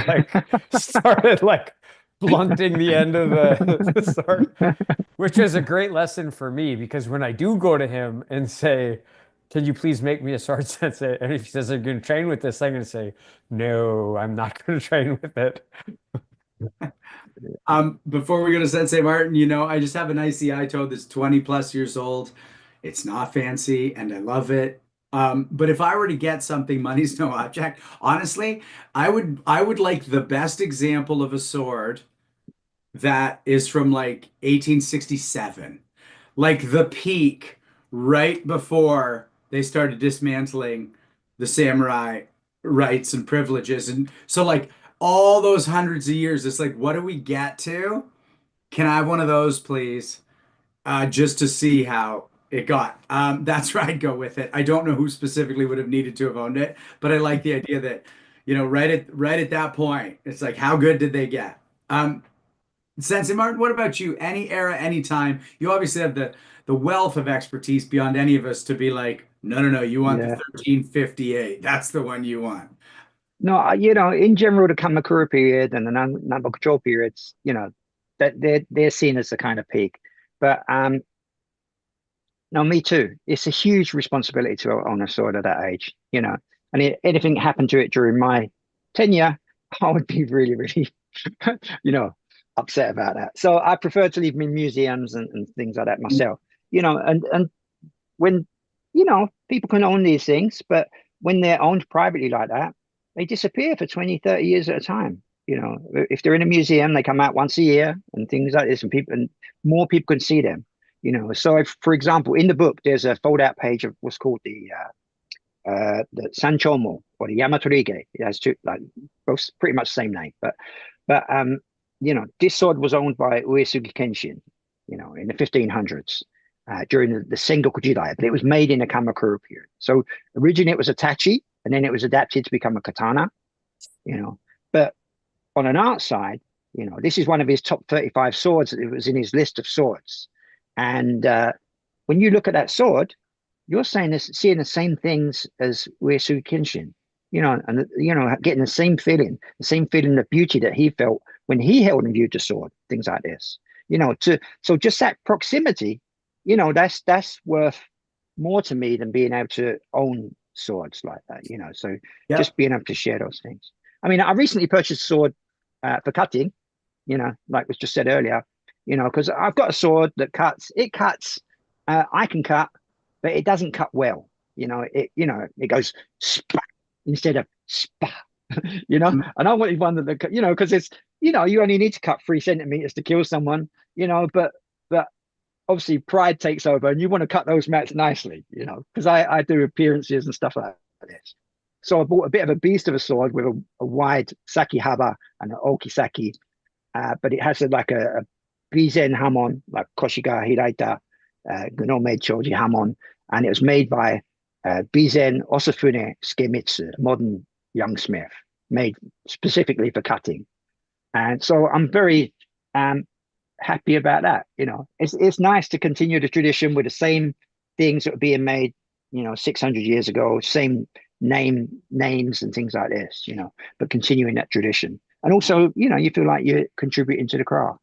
like blunting the end of the sword, which was a great lesson for me because when I do go to him and say, can you please make me a sword sensei? And if he says, I'm going to train with this, I'm going to say, no, I'm not going to train with it. Before we go to Sensei Martin, I just have an Iaito that's 20 plus years old. It's not fancy and I love it. But if I were to get something, money's no object. Honestly, I would like the best example of a sword that is from like 1867, like the peak right before they started dismantling the samurai rights and privileges. And so, like, all those hundreds of years, it's like, what do we get to? Can I have one of those, please? Just to see how it got. That's where I'd go with it. I don't know who specifically would have needed to have owned it, but I like the idea that, right at that point, it's like, how good did they get? Sensei Martin, what about you? Any era, any time. You obviously have the wealth of expertise beyond any of us to be like, no, no, no, you want the Yeah. 1358. That's the one you want. No, in general, the Kamakura period and the Nambo control periods, that they're seen as the kind of peak. But no, me too. It's a huge responsibility to own a sword at that age, And anything happened to it during my tenure, I would be really, really, you know, upset about that. So I prefer to leave them in museums and things like that myself, and when, people can own these things, but when they're owned privately like that, they disappear for 20, 30 years at a time. If they're in a museum, they come out once a year and things like this, and more people can see them. So if, for example, in the book, there's a fold-out page of what's called the Sanchomo or the Yamatorige. It has two, like, both pretty much the same name, but this sword was owned by Uesugi Kenshin, in the 1500s. During the Sengoku Jidai, but it was made in the Kamakura period. So originally it was a tachi, and then it was adapted to become a katana. But on an art side, this is one of his top 35 swords. It was in his list of swords, and when you look at that sword, you're seeing the same things as Uesugi Kenshin. And getting the same feeling of beauty that he felt when he held and viewed the sword, things like this. So just that proximity, that's worth more to me than being able to own swords like that. So Yeah. just being able to share those things. I mean, I recently purchased a sword for cutting, like was just said earlier, because I've got a sword that cuts. It cuts. I can cut, but it doesn't cut well. It goes spat instead of spa. And I wanted one that, because it's, you only need to cut 3 centimeters to kill someone, but obviously pride takes over and you want to cut those mats nicely, because I do appearances and stuff like this. So I bought a bit of a beast of a sword with a wide saki haba and an oki saki, but it has like a bizen hamon, like Koshiga Hiraita, Gnome Choji hamon, and it was made by Bizen Osafune Sukemitsu, a modern young smith, made specifically for cutting. And so I'm very happy about that. It's nice to continue the tradition with the same things that were being made, 600 years ago, same names and things like this, but continuing that tradition. And also, you feel like you're contributing to the craft.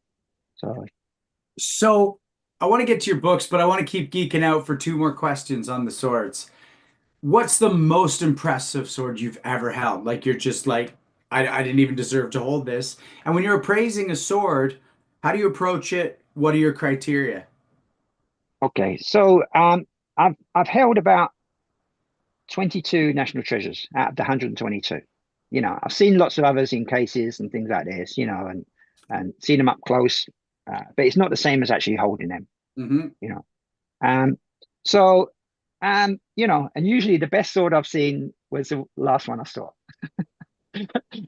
So I want to get to your books, but I want to keep geeking out for two more questions on the swords. What's the most impressive sword you've ever held? Like you're just like, I didn't even deserve to hold this. And when you're appraising a sword, how do you approach it? What are your criteria? Okay, so I've held about 22 national treasures out of the 122. I've seen lots of others in cases and things like this, and seen them up close, but it's not the same as actually holding them. Mm-hmm. Um, so and usually the best sword I've seen was the last one I saw.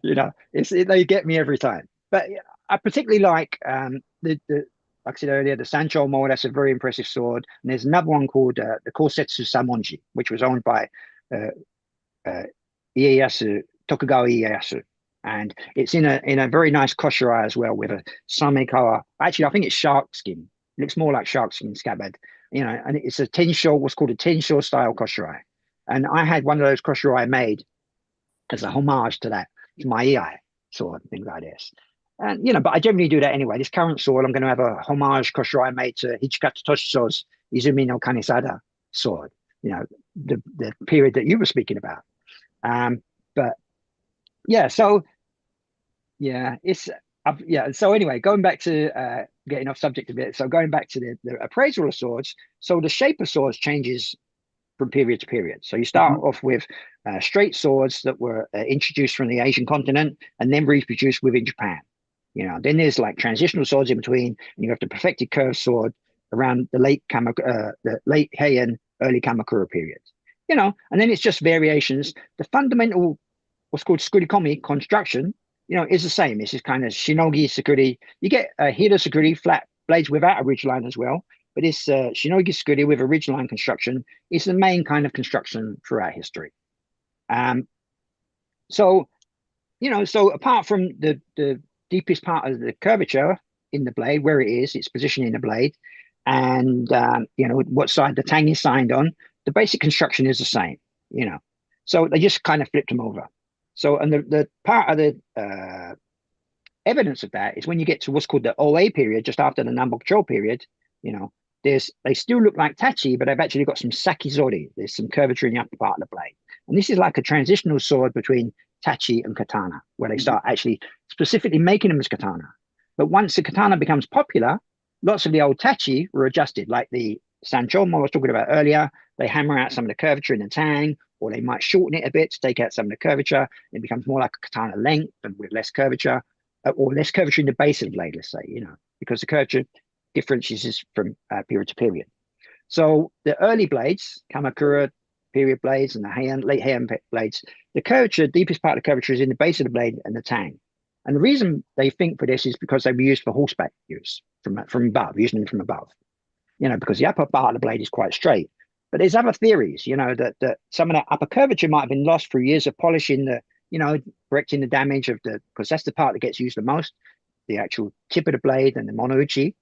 They get me every time. But I particularly like the like I said earlier, the Sancho Mo. That's a very impressive sword. And there's another one called the Kosetsu Samonji, which was owned by uh, Ieyasu, Tokugawa Ieyasu. And it's in a very nice koshirai as well with a samekawa. Actually, I think it's shark skin. It looks more like shark skin scabbard. And it's a tensho, what's called a tensho style koshirai. And I had one of those koshirai made as a homage to that, to my iai sword and things like this. And but I generally do that anyway. This current sword, I'm going to have a homage koshirai made to Hichikata Toshizo's Izumi no Kanisada sword. The period that you were speaking about. But yeah, so yeah, So anyway, going back to getting off subject a bit. So going back to the appraisal of swords. So the shape of swords changes from period to period. So you start off with straight swords that were introduced from the Asian continent and then reproduced within Japan. Then there's like transitional swords in between, and you have the perfected curved sword around the late Heian, early Kamakura period. And then it's just variations. The fundamental, what's called tsukurikomi construction, is the same. It's just kind of shinogi tsukuri. You get a hira tsukuri, flat blades without a ridgeline as well. But this shinogi tsukuri with a ridgeline construction is the main kind of construction throughout history. So apart from the deepest part of the curvature in the blade, where it is, its position in the blade, and what side the tang is signed on, the basic construction is the same. So they just kind of flipped them over. So, and the part of the evidence of that is when you get to what's called the OA period, just after the Nanbok period, they still look like tachi, but they've actually got some sakizori. There's some curvature in the upper part of the blade. And this is like a transitional sword between tachi and katana, where they start actually specifically making them as katana. But once the katana becomes popular, lots of the old tachi were adjusted, like the sanchomo I was talking about earlier. They hammer out some of the curvature in the tang, or they might shorten it a bit to take out some of the curvature. It becomes more like a katana length and with less curvature, or less curvature in the base of the blade, let's say, because the curvature differences from period to period. So the early blades, Kamakura period blades and the late Heian blades, the curvature, deepest part of the curvature is in the base of the blade and the tang. And the reason they think for this is because they were used for horseback use from above, using them from above, because the upper part of the blade is quite straight. But there's other theories, that some of that upper curvature might have been lost through years of polishing correcting the damage because that's the part that gets used the most, the actual tip of the blade and the monouchi,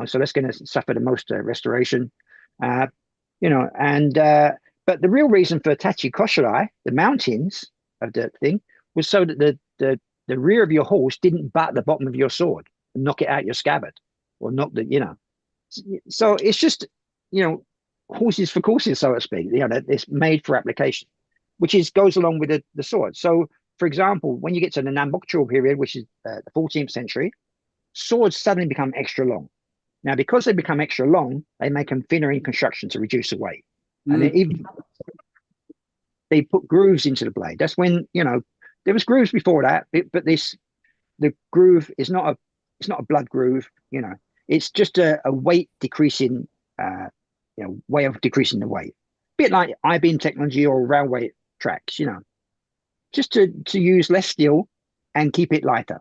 so that's going to suffer the most restoration, but the real reason for tachi koshirai, the mountings of the thing, was so that the rear of your horse didn't butt the bottom of your sword and knock it out your scabbard or knock so it's just, horses for courses, so to speak, it's made for application, which goes along with the sword. So, for example, when you get to the Nanbok period, which is the 14th century, swords suddenly become extra long. Now, because they become extra long, they make them thinner in construction to reduce the weight. And then they put grooves into the blade. That's when, there was grooves before that, but the groove is not a blood groove, it's just a weight decreasing, way of decreasing the weight. A bit like I-beam technology or railway tracks, just to use less steel and keep it lighter.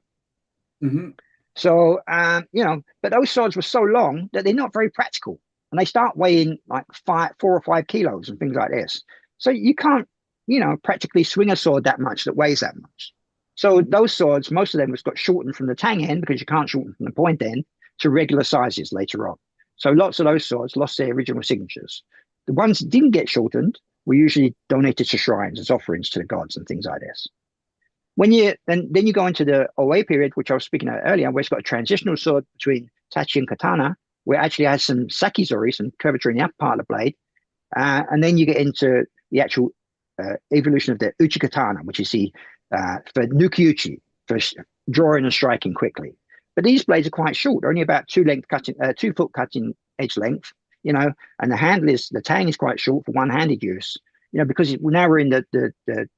Mm-hmm. So, but those swords were so long that they're not very practical. And they start weighing like 4 or 5 kilos and things like this. So you can't, practically swing a sword that much that weighs that much. So those swords, most of them got shortened from the tang end because you can't shorten from the point end to regular sizes later on. So lots of those swords lost their original signatures. The ones that didn't get shortened were usually donated to shrines as offerings to the gods and things like this. When then you go into the OA period, which I was speaking about earlier, where it's got a transitional sword between tachi and katana, where it actually has some sakizori, some curvature in the upper part of the blade, and then you get into the actual evolution of the uchi katana, which is for nukiuchi, for drawing and striking quickly. But these blades are quite short, only about 2 foot cutting edge length, and the tang is quite short for one-handed use, because now we're in the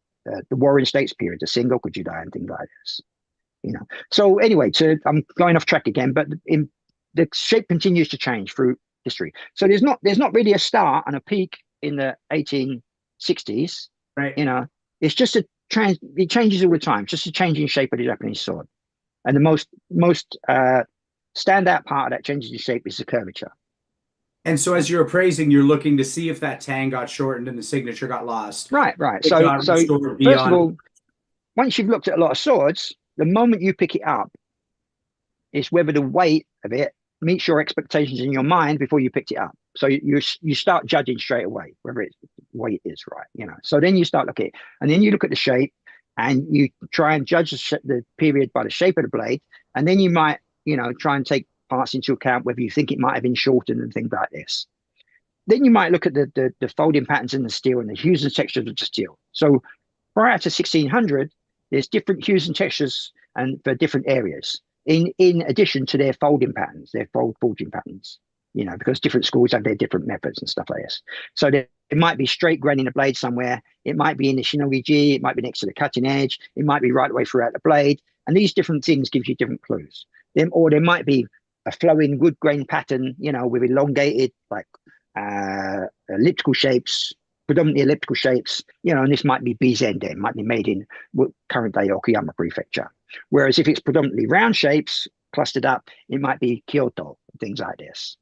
Warring States period, the Sengoku Jidai and things like this, So anyway, I'm going off track again, but the shape continues to change through history. So there's not really a start and a peak in the 1860s, right? It's just it changes all the time, just a changing shape of the Japanese sword. And the most standout part of that changes in shape is the curvature. And so as you're appraising, you're looking to see if that tang got shortened and the signature got lost. Right. So first of all, once you've looked at a lot of swords, the moment you pick it up is whether the weight of it meets your expectations in your mind before you picked it up. So you start judging straight away whether its weight is right, So then you start looking, and then you look at the shape, and you try and judge the period by the shape of the blade, and then you might, try and take parts into account whether you think it might have been shortened and things like this. Then you might look at the folding patterns in the steel and the hues and textures of the steel. So prior to 1600, there's different hues and textures and for different areas, in addition to their folding patterns, their forging patterns, because different schools have their different methods and stuff like this. So it might be straight graining the blade somewhere. It might be in the shinogi-ji. It might be next to the cutting edge. It might be right away throughout the blade. And these different things give you different clues. Or there might be a flowing wood grain pattern, with elongated, like elliptical shapes, predominantly elliptical shapes, and this might be Bizenden, might be made in current day Okayama prefecture. Whereas if it's predominantly round shapes clustered up, it might be Kyoto, things like this.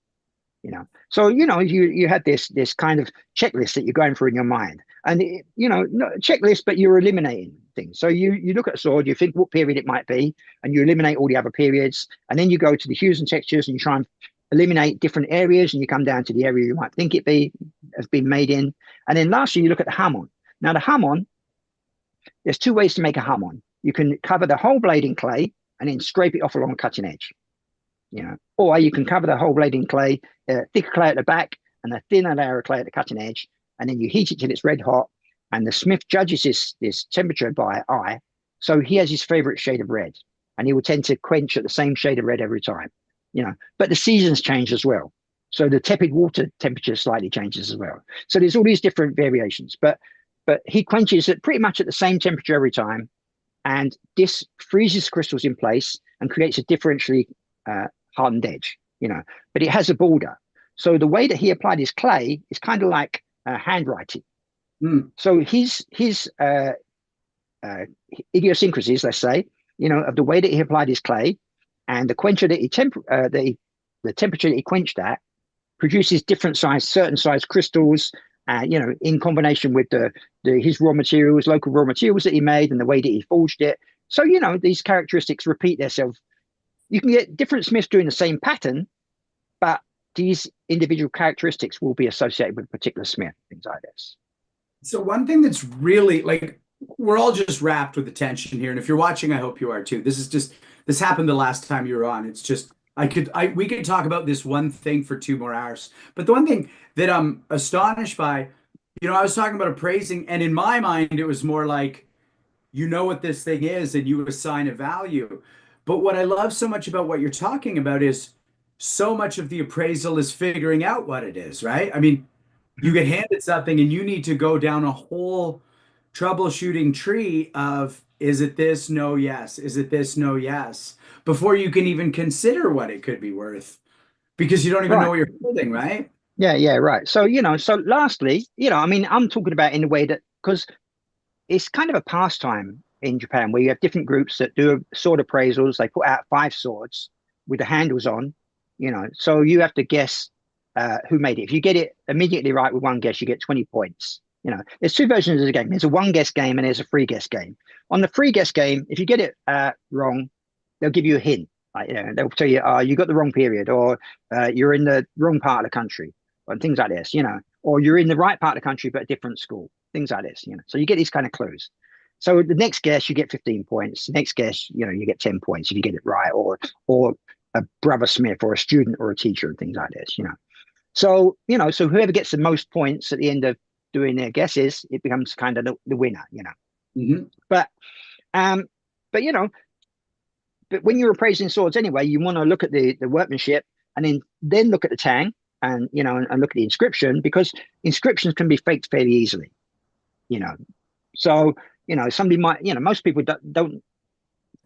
So you had this kind of checklist that you're going through in your mind, and not a checklist, but you're eliminating things. So you look at a sword, you think what period it might be, and you eliminate all the other periods, and then you go to the hues and textures and you try and eliminate different areas, and you come down to the area you might think has been made in. And then lastly, you look at the hamon. Now, the hamon, there's two ways to make a hamon. You can cover the whole blade in clay and then scrape it off along the cutting edge, or you can cover the whole blade in clay, thicker clay at the back and a thinner layer of clay at the cutting edge, and then you heat it till it's red hot. And the smith judges this temperature by eye. So he has his favorite shade of red, and he will tend to quench at the same shade of red every time, But the seasons change as well. So the tepid water temperature slightly changes as well. So there's all these different variations, but he quenches at pretty much at the same temperature every time. And this freezes crystals in place and creates a differentially hardened edge, but it has a border. So the way that he applied his clay is kind of like handwriting. So his idiosyncrasies, let's say, of the way that he applied his clay and the quencher that the temperature that he quenched at produces certain size crystals, in combination with his local raw materials that he made and the way that he forged it. So, these characteristics repeat themselves. You can get different smiths doing the same pattern, but these individual characteristics will be associated with a particular smith, things like this. So one thing that's really like, we're all just wrapped with attention here. And if you're watching, I hope you are too. This happened the last time you were on. It's just, we could talk about this one thing for 2 more hours. But the one thing that I'm astonished by, I was talking about appraising, and in my mind, it was more like, what this thing is and you assign a value. But what I love so much about what you're talking about is so much of the appraisal is figuring out what it is, right? I mean, you get handed something and you need to go down a whole troubleshooting tree of, is it this? No, yes. Is it this? No, yes. Before you can even consider what it could be worth, because you don't even know what you're holding, right? Yeah, right. So, so lastly, I'm talking about in a way that, because it's kind of a pastime in Japan where you have different groups that do sword appraisals. They put out 5 swords with the handles on, so you have to guess who made it. If you get it immediately right with one guess, you get 20 points. There's 2 versions of the game. There's a 1 guess game and there's a 3 guess game. On the 3 guess game, if you get it wrong, they'll give you a hint. Like, they'll tell you, you got the wrong period, or you're in the wrong part of the country, and things like this, or you're in the right part of the country, but a different school, things like this, So you get these kind of clues. So the next guess, you get 15 points. The next guess, you get 10 points if you get it right, or a brother smith or a student or a teacher and things like this, So, so whoever gets the most points at the end of doing their guesses, it becomes kind of the winner, Mm-hmm. But when you're appraising swords anyway, you want to look at the workmanship and then look at the tang and, and look at the inscription, because inscriptions can be faked fairly easily, So, somebody might, most people don't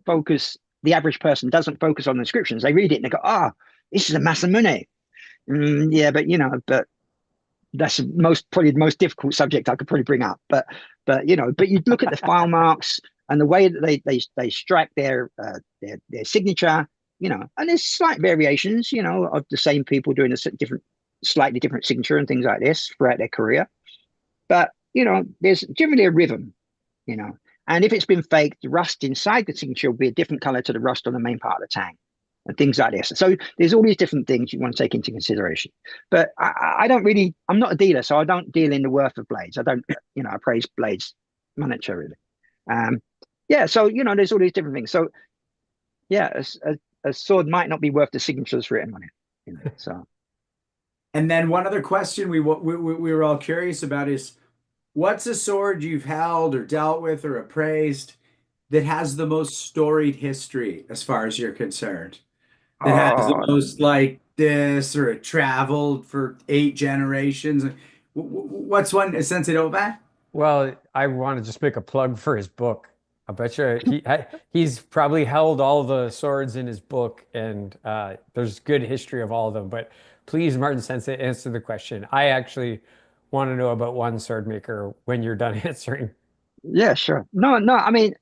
focus, the average person doesn't focus on the inscriptions. They read it and they go, this is a Masamune. Yeah, but that's probably the most difficult subject I could probably bring up. But you look at the file marks and the way that they strike their signature, and there's slight variations, of the same people doing slightly different signature and things like this throughout their career. But there's generally a rhythm, and if it's been faked, the rust inside the signature will be a different color to the rust on the main part of the tang, and things like this. So there's all these different things you want to take into consideration. But I'm not a dealer, so I don't deal in the worth of blades. I don't, appraise blades monetarily. So, there's all these different things. So, yeah, a sword might not be worth the signatures written on it. So. And then one other question we were all curious about is, what's a sword you've held or dealt with or appraised that has the most storied history as far as you're concerned? That has the most like this, or it traveled for 8 generations? What's one, Sensei Novak? Well, I want to just make a plug for his book. I bet you he's probably held all the swords in his book, and there's good history of all of them. But please, Martin Sensei, answer the question. I actually want to know about one sword maker when you're done answering. Yeah, sure. No, I mean,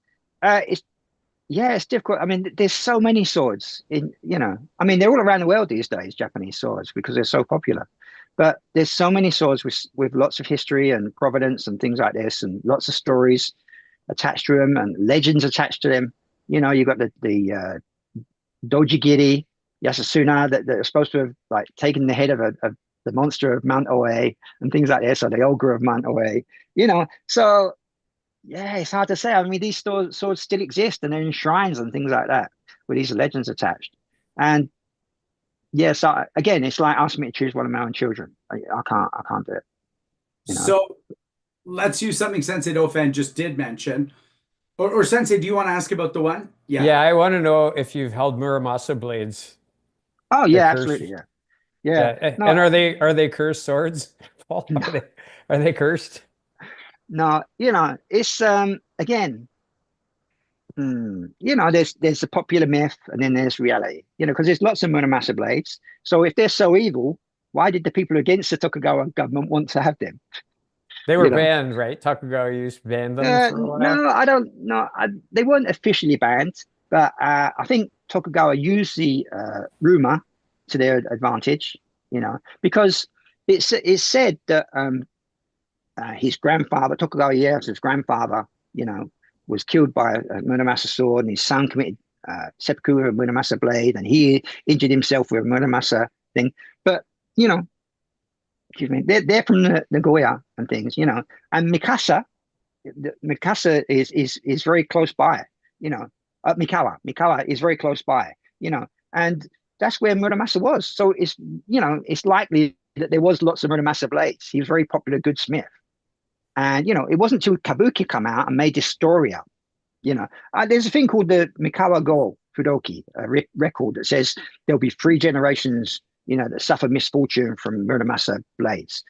it's difficult. I mean, there's so many swords they're all around the world these days, Japanese swords, because they're so popular. But there's so many swords with lots of history and provenance and things like this, and lots of stories attached to them and legends attached to them. You've got the dojigiri, Yasasuna that are supposed to have like taken the head of the monster of Mount Oe and things like this, or the ogre of Mount Oe, So yeah, it's hard to say. I mean, these swords still exist and they're in shrines and things like that with these legends attached. And yeah, so again, it's like asking me to choose one of my own children. I can't do it, you know. So let's use something Sensei Dauphin just did mention. Or Sensei, do you want to ask about the one? Yeah. Yeah, I want to know if you've held Muramasa blades, Oh the yeah, absolutely, cursed. yeah, yeah. Yeah, and No, are they cursed swords? Paul, no, are they cursed? no. It's again, there's a popular myth and then there's reality. Because there's lots of Muramasa blades. So if they're so evil, why did the people against the Tokugawa government want to have them? They were You know. banned, right? Tokugawa used to ban them for a while. No, I don't know. They weren't officially banned, but I think Tokugawa used the rumor to their advantage, because it's said that his grandfather, Tokugawa Ieyasu's grandfather, was killed by a Muramasa sword, and his son committed seppuku with a Muramasa blade, and he injured himself with a Muramasa thing. But, you know, excuse me, they're from the Nagoya and things, and Mikasa is very close by, you know. Mikawa is very close by, and that's where Muramasa was. So it's likely that there was lots of Muramasa blades. He was a very popular good smith, and it wasn't until Kabuki come out and made this story up. There's a thing called the Mikawa Go Fudoki record that says there'll be 3 generations, that suffer misfortune from Muramasa blades.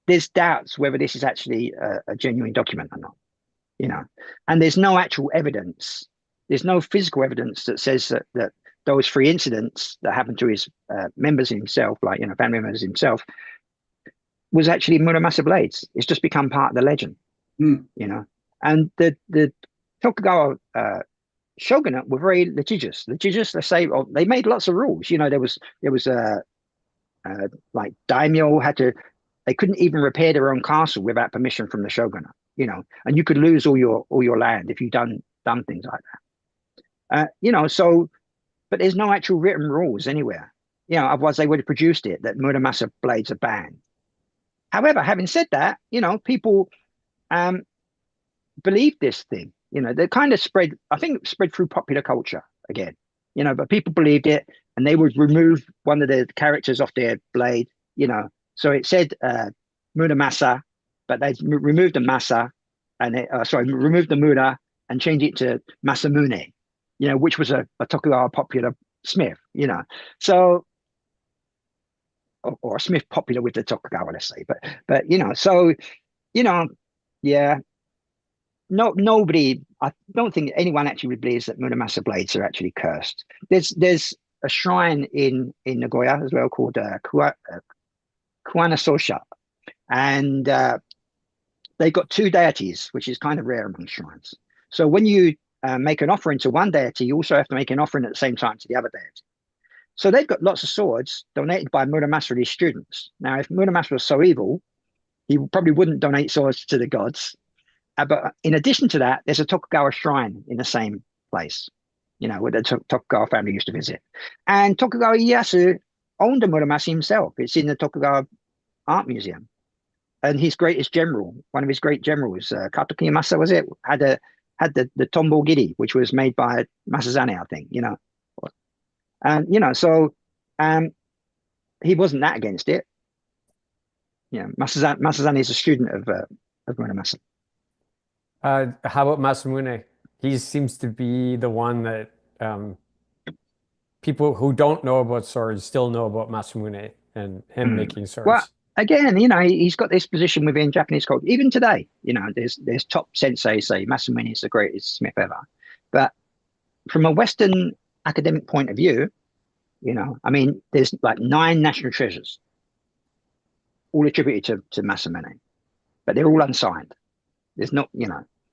There's doubts whether this is actually a genuine document or not, and there's no actual evidence. There's no physical evidence that says that those 3 incidents that happened to his members himself, like, family members himself, was actually Muramasa blades. It's just become part of the legend, and the Tokugawa shogunate were very litigious. Let's say, they made lots of rules. There was like daimyo they couldn't even repair their own castle without permission from the shogunate, and you could lose all your land if you done things like that. So, but there's no actual written rules anywhere. Otherwise they would have produced it that Muramasa blades are banned. However, having said that, people believe this thing. They kind of spread. I think it spread through popular culture again. But people believed it, and they would remove one of the characters off their blade. So it said Muramasa, but they removed the Masa, and removed the Mura and changed it to Masamune, which was a Tokugawa popular smith, So, or a smith popular with the Tokugawa, let's say. But so, yeah, nobody. I don't think anyone actually believes that Muramasa blades are actually cursed. There's a shrine in Nagoya as well called Kuwana, and they got 2 deities, which is kind of rare among shrines. So when you make an offering to one deity, you also have to make an offering at the same time to the other deity. So they've got lots of swords donated by Muramasa to these students. Now, if Muramasa was so evil, he probably wouldn't donate swords to the gods. But in addition to that, there's a Tokugawa shrine in the same place, where the Tokugawa family used to visit. And Tokugawa Ieyasu owned a Muramasa himself. It's in the Tokugawa Art Museum. And his greatest general, one of his great generals, Kato Kiyomasa, was it, had the Tombo Giri, which was made by Masazane, I think, And, so he wasn't that against it. Masazane is a student of Muramasa. How about Masamune? He seems to be the one that people who don't know about swords still know about Masamune and him making Well, swords. again, he's got this position within Japanese culture. Even today, there's top sensei say Masamune is the greatest smith ever. But from a Western academic point of view, there's like 9 national treasures, all attributed to Masamune, but they're all unsigned. There's not,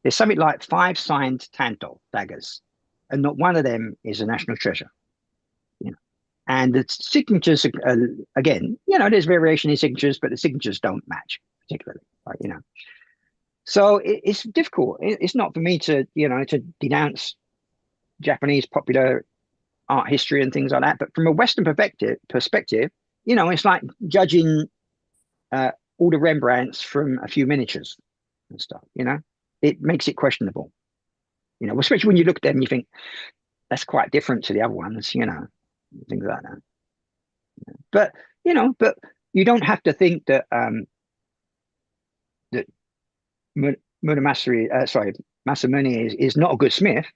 there's something like 5 signed Tanto daggers, and not one of them is a national treasure. And the signatures, again, there's variation in signatures, but the signatures don't match particularly, right, So it's difficult. It's not for me to, to denounce Japanese popular art history and things like that. But from a Western perspective, it's like judging all the Rembrandts from a few miniatures and stuff. It makes it questionable. Especially when you look at them, you think that's quite different to the other ones. Things like that. But but you don't have to think that that Masamune is not a good smith.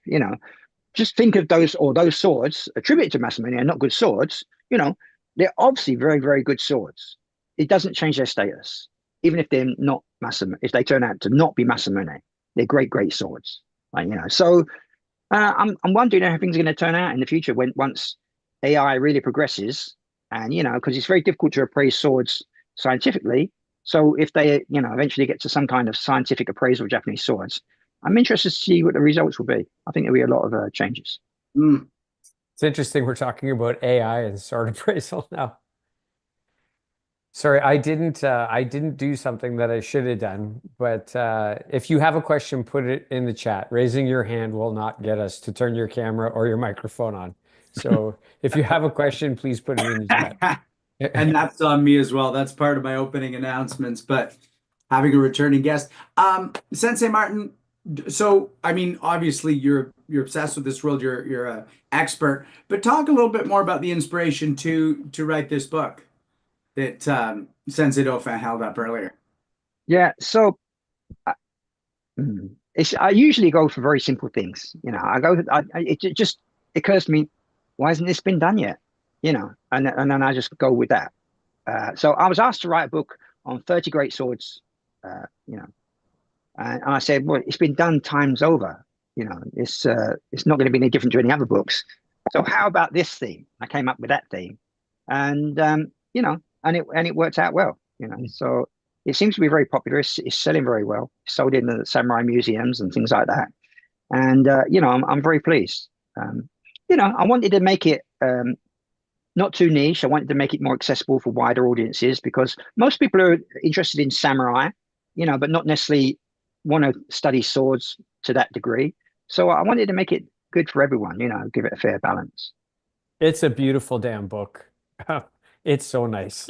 Just think of those swords attributed to Masamune are not good swords. They're obviously very, very good swords. It doesn't change their status, even if they're not Masamune. If they turn out to not be Masamune, they're great, great swords. So I'm wondering how things are going to turn out in the future once AI really progresses, and because it's very difficult to appraise swords scientifically. So if they eventually get to some kind of scientific appraisal of Japanese swords, I'm interested to see what the results will be. I think there'll be a lot of changes. Mm. It's interesting we're talking about AI and sword appraisal now. Sorry, I didn't do something that I should have done, but if you have a question, put it in the chat. Raising your hand will not get us to turn your camera or your microphone on. So if you have a question, please put it in the chat. And that's on me as well. That's part of my opening announcements, but having a returning guest. Sensei Martin, so I mean, obviously you're obsessed with this world, you're a expert, but talk a little bit more about the inspiration to write this book that Sensei Dauphin held up earlier. Yeah, so I usually go for very simple things. It just occurs to me, why hasn't this been done yet? And then I just go with that. So I was asked to write a book on 30 great swords, and I said, well, it's been done times over. It's not going to be any different to any other books. So how about this theme? I came up with that theme, and it worked out well. So it seems to be very popular. It's selling very well. It's sold in the samurai museums and things like that. And I'm very pleased. I wanted to make it not too niche. I wanted to make it more accessible for wider audiences because most people are interested in samurai, but not necessarily want to study swords to that degree. So I wanted to make it good for everyone, give it a fair balance. It's a beautiful damn book. It's so nice.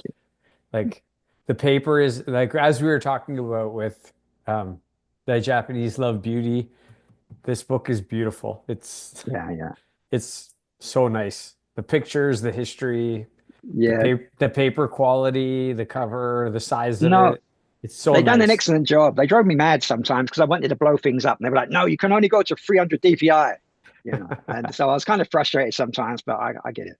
Like the paper is like as we were talking about with the Japanese love beauty, this book is beautiful. Yeah. It's so nice. The pictures, the history, Yeah. the paper quality, the cover, the size of No, it. It's so they've done an nice. excellent job. They drove me mad sometimes because I wanted to blow things up, and they were like, "No, you can only go to 300 dpi." And so I was kind of frustrated sometimes, but I get it.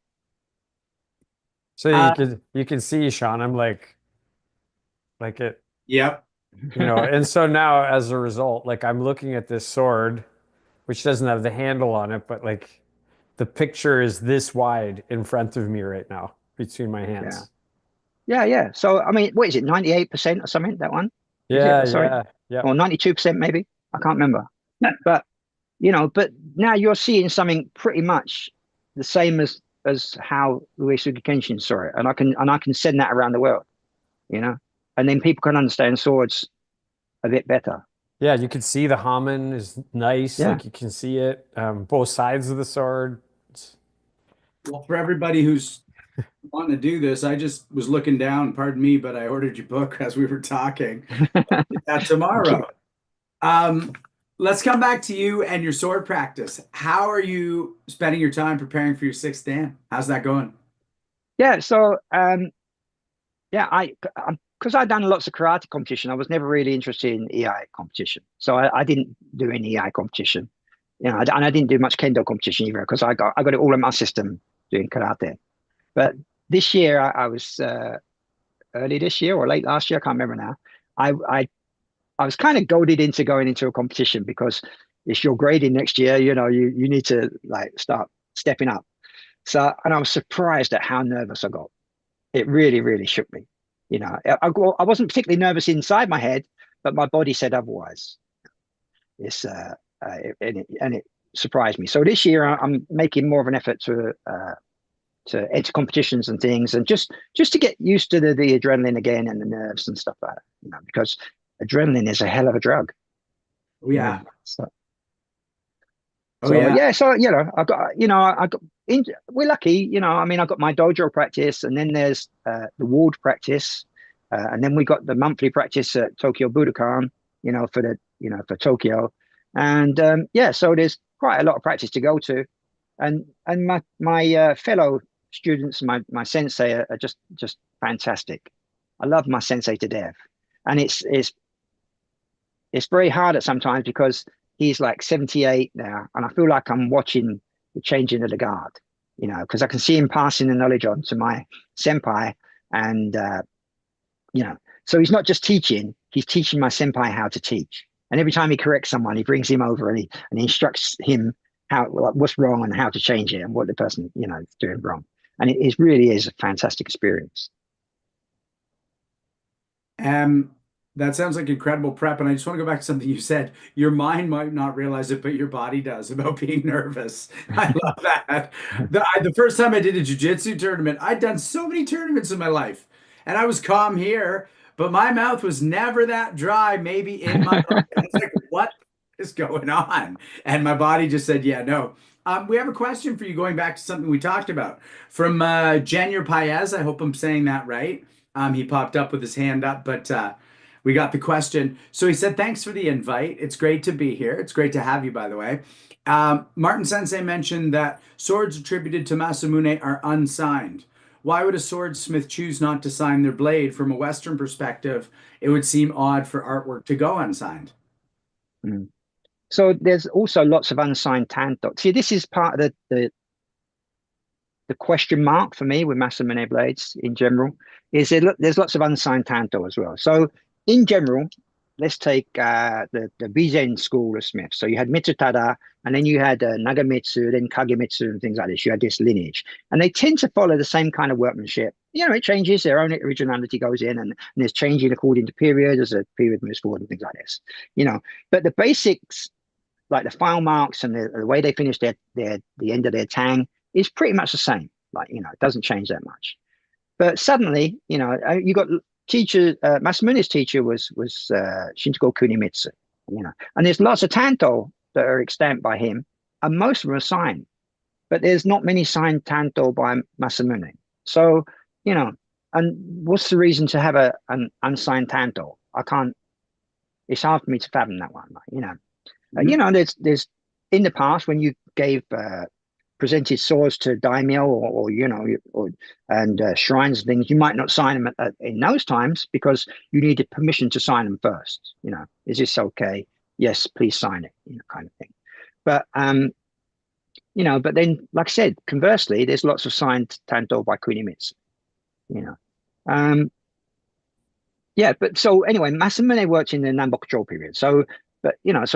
So Uh, you can see, Sean, I'm like it, yep. and so now as a result, like I'm looking at this sword, which doesn't have the handle on it, but like the picture is this wide in front of me right now between my Yeah. hands. Yeah. So I mean, what is it, 98% or something? That one? Is it? Yeah, Sorry. yeah, yeah. Or 92% maybe? I can't remember. But but now you're seeing something pretty much the same as how Uesugi Kenshin saw it. And I can send that around the world, and then people can understand swords a bit better. Yeah, you can see the Haman is nice. Yeah. Like you can see it, both sides of the sword. Well, for everybody who's wanting to do this, I just was looking down, pardon me, but I ordered your book as we were talking. Tomorrow. Let's come back to you and your sword practice. How are you spending your time preparing for your sixth Dan? How's that going? Yeah. So yeah, because I'd done lots of karate competition, I was never really interested in EI competition. So I didn't do any EI competition. And I didn't do much kendo competition either because I got it all in my system doing karate. But this year, I was early this year or late last year, I can't remember now. I was kind of goaded into going into a competition because it's your grading next year. You need to like start stepping up. So, and I was surprised at how nervous I got. It really, really shook me. I wasn't particularly nervous inside my head, but my body said otherwise. It's and it surprised me. So this year, I'm making more of an effort to enter competitions and things, and just to get used to the adrenaline again and the nerves and stuff like that. Because adrenaline is a hell of a drug. Oh, yeah. So Oh So yeah. yeah, so I got we're lucky, I mean I got my dojo practice, and then there's the ward practice, and then we got the monthly practice at Tokyo Budokan, for the for Tokyo. And yeah, so there's quite a lot of practice to go to. And my fellow students, my sensei are just fantastic. I love my sensei to death. And it's very hard at sometimes because he's like 78 now, and I feel like I'm watching the changing of the guard, because I can see him passing the knowledge on to my senpai. And you know, so he's not just teaching, he's teaching my senpai how to teach. And every time he corrects someone, he brings him over, and he instructs him how, like, what's wrong and how to change it and what the person, is doing wrong. And it really is a fantastic experience. Um, that sounds like incredible prep. And I just want to go back to something you said. Your mind might not realize it, but your body does about being nervous. I love that. The first time I did a jiu-jitsu tournament, I'd done so many tournaments in my life, and I was calm here, but my mouth was never that dry, maybe in my life. I was like, what is going on? And my body just said, yeah, no. We have a question for you going back to something we talked about from Janier Paez. I hope I'm saying that right. He popped up with his hand up, but we got the question. So he said, thanks for the invite. It's great to be here. It's great to have you, by the way. Martin Sensei mentioned that swords attributed to Masamune are unsigned. Why would a swordsmith choose not to sign their blade? From a Western perspective, it would seem odd for artwork to go unsigned. Mm. So there's also lots of unsigned tanto. See, this is part of the question mark for me with Masamune blades in general, is there's lots of unsigned tanto as well. So in general, let's take the Bizen school of Smiths. So you had Mitsutada, and then you had Nagamitsu, then Kagemitsu, and things like this. You had this lineage, and they tend to follow the same kind of workmanship. It changes, their own originality goes in, and there's changing according to period as a period moves forward and things like this. But the basics, like the file marks and the way they finish the end of their tang, is pretty much the same. Like, it doesn't change that much. But suddenly, you got teacher, Masamune's teacher was Shintogo Kunimitsu, and there's lots of tanto that are extant by him, and most of them are signed, but there's not many signed tanto by Masamune. So, and what's the reason to have an unsigned tanto? It's hard for me to fathom that one, there's in the past when you gave presented swords to daimyo and shrines and things, you might not sign them in those times because you needed permission to sign them first. Is this okay? Yes, please sign it. Kind of thing. But but then, like I said, conversely, there's lots of signed tanto by Kunimitsu. Yeah, but so anyway, Masamune worked in the Nanbokucho period. So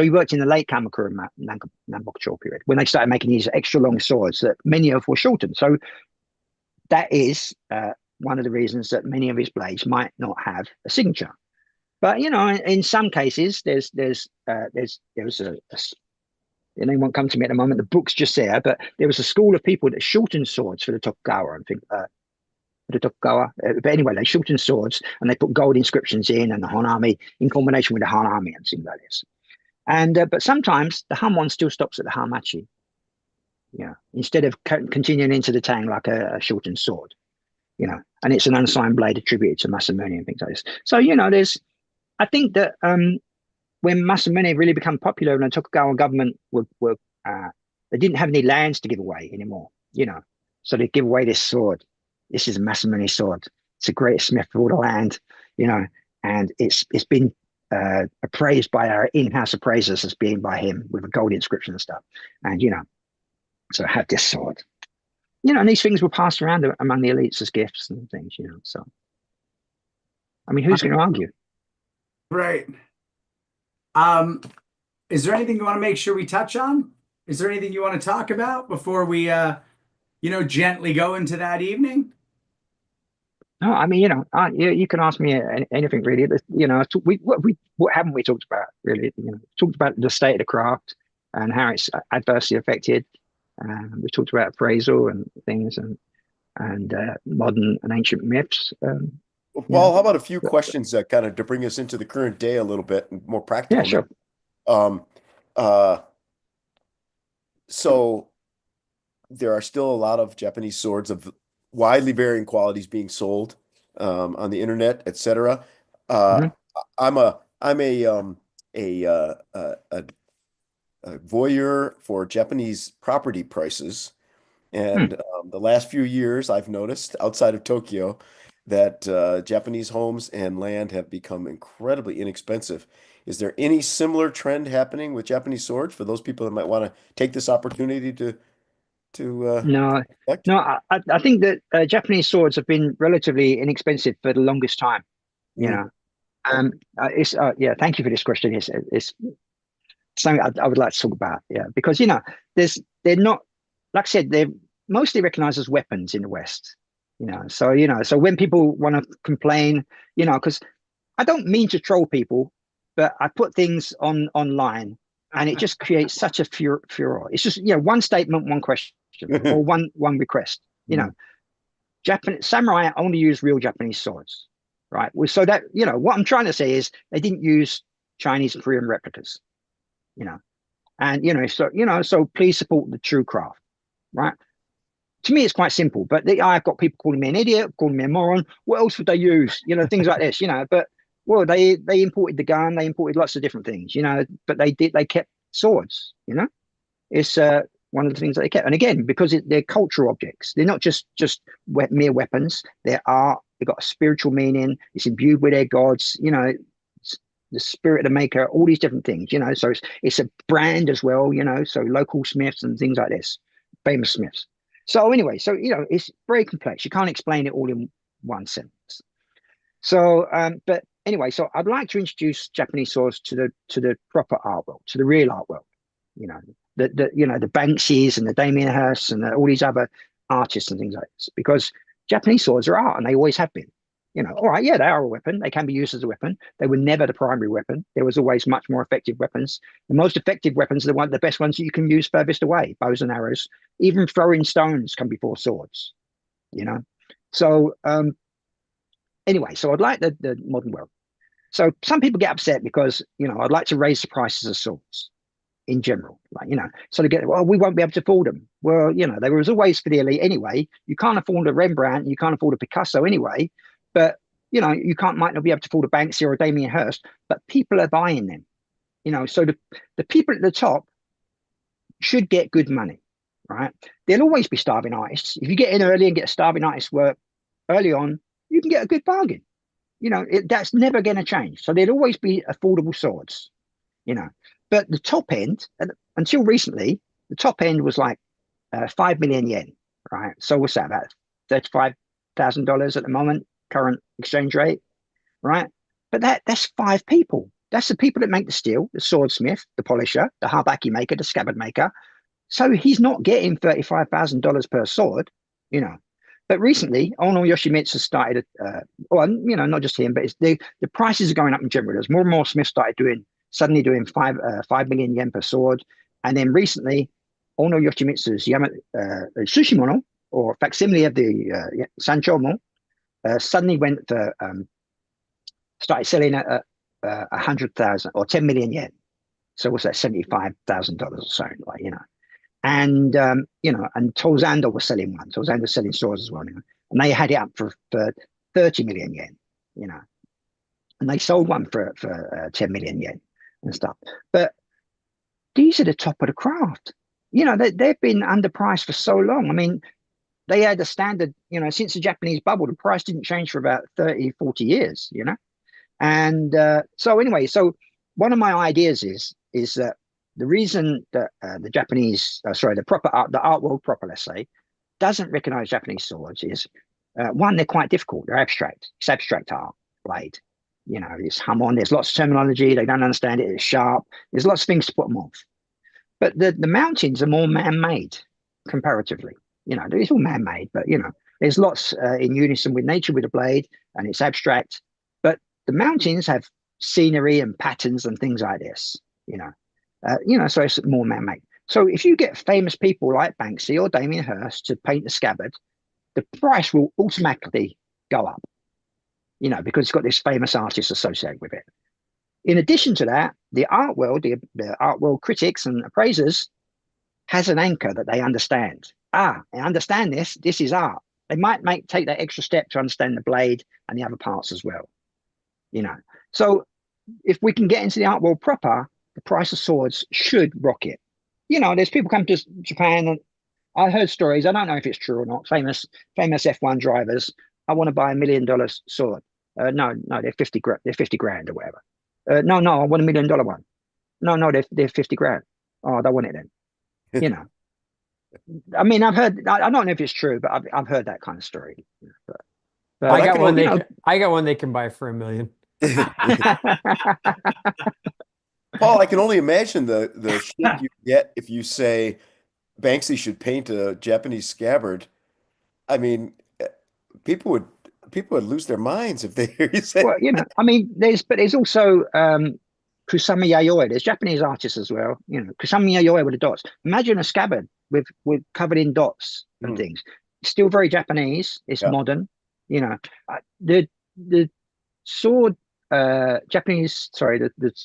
he worked in the late Kamakura Nanbokucho period when they started making these extra long swords that many of were shortened. So that is one of the reasons that many of his blades might not have a signature. But in some cases, there was the name won't come to me at the moment. The book's just there, but there was a school of people that shortened swords for the Tokugawa and think. The Tokugawa. But anyway, they shortened swords and they put gold inscriptions in and the Hanami in combination with the Hanami and things like this. And but sometimes the Hamon still stops at the Hamachi, instead of continuing into the Tang like a shortened sword, and it's an unsigned blade attributed to Masamune and things like this. So I think that when Masamune really became popular and the Tokugawa government they didn't have any lands to give away anymore, so they give away this sword. This is a Masamune sword. It's the greatest smith of all the land, and it's been appraised by our in-house appraisers as being by him with a gold inscription and stuff. And, so I have this sword, and these things were passed around among the elites as gifts and things, so. I mean, who's going to argue? Right. Is there anything you want to make sure we touch on? Is there anything you want to talk about before we, gently go into that evening? No, I mean, you can ask me anything really. What haven't we talked about really? Talked about the state of the craft and how it's adversely affected. We talked about appraisal and things and modern and ancient myths. Paul, how about a few questions that kind of to bring us into the current day a little bit and more practical? Yeah, sure. Um, So there are still a lot of Japanese swords of widely varying qualities being sold on the internet, etc. Uh, Mhm. I'm a voyeur for Japanese property prices. Hmm. And the last few years, I've noticed outside of Tokyo that Japanese homes and land have become incredibly inexpensive. Is there any similar trend happening with Japanese swords for those people that might want to take this opportunity to No, collect? no, I think that Japanese swords have been relatively inexpensive for the longest time. You Mm, know, it's yeah. Thank you for this question. It's something I would like to talk about. Yeah, because they're not, like I said, they're mostly recognized as weapons in the West. So when people want to complain, because I don't mean to troll people, but I put things online, and it just creates such a furor. It's just one statement, one question, or one request. You know, mm, Japanese samurai only use real Japanese swords, right? So that what I'm trying to say is they didn't use Chinese and Korean replicas. You know, and so please support the true craft, right? To me, it's quite simple. But I've got people calling me an idiot, calling me a moron. What else would they use? Things like this. But well, they imported the gun, they imported lots of different things. But they kept swords. It's one of the things that they kept. And again, because they're cultural objects, they're not just mere weapons. They're art. They've got a spiritual meaning. It's imbued with their gods. The spirit of the maker. All these different things. So it's a brand as well. So local smiths and things like this, famous smiths. So anyway, it's very complex. You can't explain it all in one sentence. So, but anyway, so I'd like to introduce Japanese swords to the proper art world, to the real art world. You know, the Banksies and the Damien Hirsts and all these other artists and things like this, because Japanese swords are art and they always have been. All right, yeah, they are a weapon. They can be used as a weapon. They were never the primary weapon. There was always much more effective weapons. The most effective weapons are the best ones that you can use furthest away, bows and arrows. Even throwing stones come before swords. You know, so anyway, so I'd like the modern world. So some people get upset because I'd like to raise the prices of swords in general, so they get, well, we won't be able to afford them. Well, they was always for the elite anyway. You can't afford a Rembrandt, you can't afford a Picasso anyway, but you might not be able to afford a Banksy or a Damien Hirst, but people are buying them. So the people at the top should get good money, right? There'll always be starving artists. If you get in early and get a starving artist work early on, you can get a good bargain. That's never going to change. So there'll always be affordable swords, you know. But the top end, until recently, the top end was like 5 million yen, right? So what's that, about $35,000 at the moment, current exchange rate, right? But that's five people. That's the people that make the steel, the swordsmith, the polisher, the habaki maker, the scabbard maker. So he's not getting $35,000 per sword, you know. But recently, Ono Yoshimitsu started, well, not just him, but the prices are going up in general. There's more and more smiths started suddenly doing 5 million yen per sword. And then recently, Ono Yoshimitsu's Sushimono, or facsimile of the Sanchomo, suddenly went for, started selling at 100,000 or 10 million yen. So what's that, $75,000 or so, and and Tozando was selling one. Tozando was selling swords as well, and they had it up for 30 million yen, and they sold one for 10 million yen and stuff. But these are the top of the craft. They've been underpriced for so long. I mean, they had a standard, since the Japanese bubble, the price didn't change for about 30, 40 years, And so anyway, so one of my ideas is that the reason that the Japanese, the art world proper, let's say, doesn't recognize Japanese swords is one, they're quite difficult. They're abstract. It's abstract art, blade. It's hamon. There's lots of terminology. They don't understand it. It's sharp. There's lots of things to put them off. But the mountains are more man-made comparatively. It's all man-made, but there's lots in unison with nature with the blade, and it's abstract. But the mountains have scenery and patterns and things like this. So it's more man-made. So if you get famous people like Banksy or Damien Hirst to paint the scabbard, the price will automatically go up. Because it's got this famous artist associated with it. In addition to that, the art world critics and appraisers has an anchor that they understand. I understand this. This is art. They might take that extra step to understand the blade and the other parts as well. So if we can get into the art world proper, the price of swords should rocket. There's people come to Japan, and I heard stories. I don't know if it's true or not. Famous F1 drivers. I want to buy $1 million sword. No, they're 50 grand. They're 50 grand or whatever. No, I want $1 million one. No, they're 50 grand. Oh, I don't want it then. I mean, I've heard. I don't know if it's true, but I've heard that kind of story. But I got one. I got one they can buy for $1 million. Paul, I can only imagine the shit you get if you say Banksy should paint a Japanese scabbard. I mean, people would lose their minds if they hear you say. Well, I mean, there's also Kusama Yayoi. There's Japanese artists as well. Kusama Yayoi with the dots. Imagine a scabbard with covered in dots and things. It's still very Japanese. It's modern. The sword the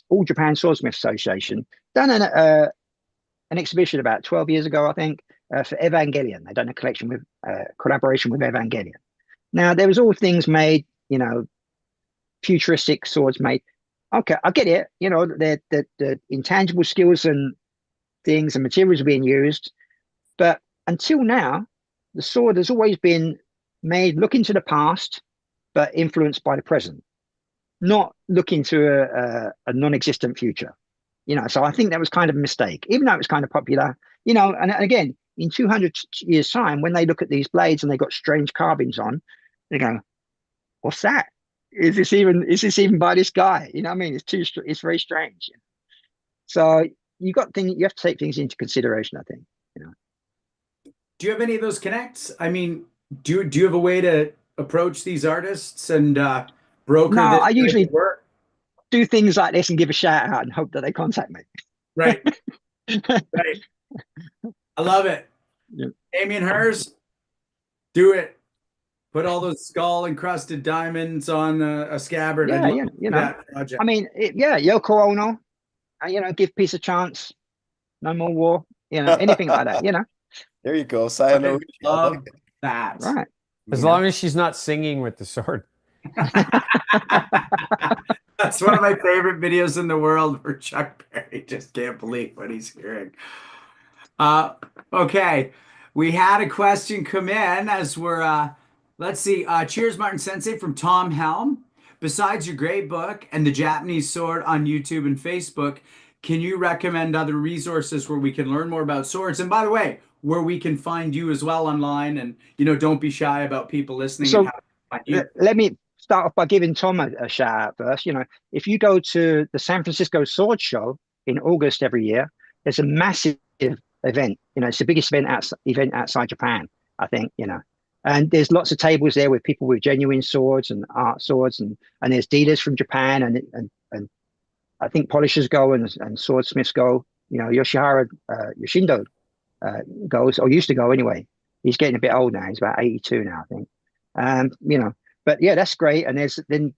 All Japan Swordsmith Association done an exhibition about 12 years ago, I think, for Evangelion. They've done a collection with collaboration with Evangelion. Now there was all things made, futuristic swords made. Okay, I get it. The intangible skills and things and materials are being used, but until now, the sword has always been made looking to the past, but influenced by the present, not looking to a non-existent future. So I think that was kind of a mistake, even though it was kind of popular. And again, in 200 years' time, when they look at these blades and they got strange carvings on, they go, "What's that? Is this even by this guy?" I mean, it's very strange. So you have to take things into consideration, I think. Do you have any of those connects? I mean, do you have a way to approach these artists and broker No, this I usually work? do things like this and give a shout out and hope that they contact me. Right. Right. I love it. Yeah. Damien Hirst, do it. Put all those skull encrusted diamonds on a scabbard. Yeah, I'd love that project. I mean, Yoko Ono, give peace a chance. No more war. Anything like that. There you go. Sayonara. Love that. Right. As long as she's not singing with the sword. That's one of my favorite videos in the world where Chuck Berry just can't believe what he's hearing. Okay. We had a question come in as we're let's see. Cheers, Martin Sensei from Tom Helm. Besides your great book and the Japanese sword on YouTube and Facebook, can you recommend other resources where we can learn more about swords? And by the way, where we can find you as well online, and don't be shy about people listening. So and how to find you. let me start off by giving Tom a shout out first. If you go to the San Francisco Sword Show in August every year, there's a massive event. It's the biggest event outside Japan, I think. And there's lots of tables there with people with genuine swords and art swords, and there's dealers from Japan, and I think polishers go and swordsmiths go. Yoshihara Yoshindo goes, or used to go anyway. He's getting a bit old now. He's about 82 now, I think. But yeah, that's great. And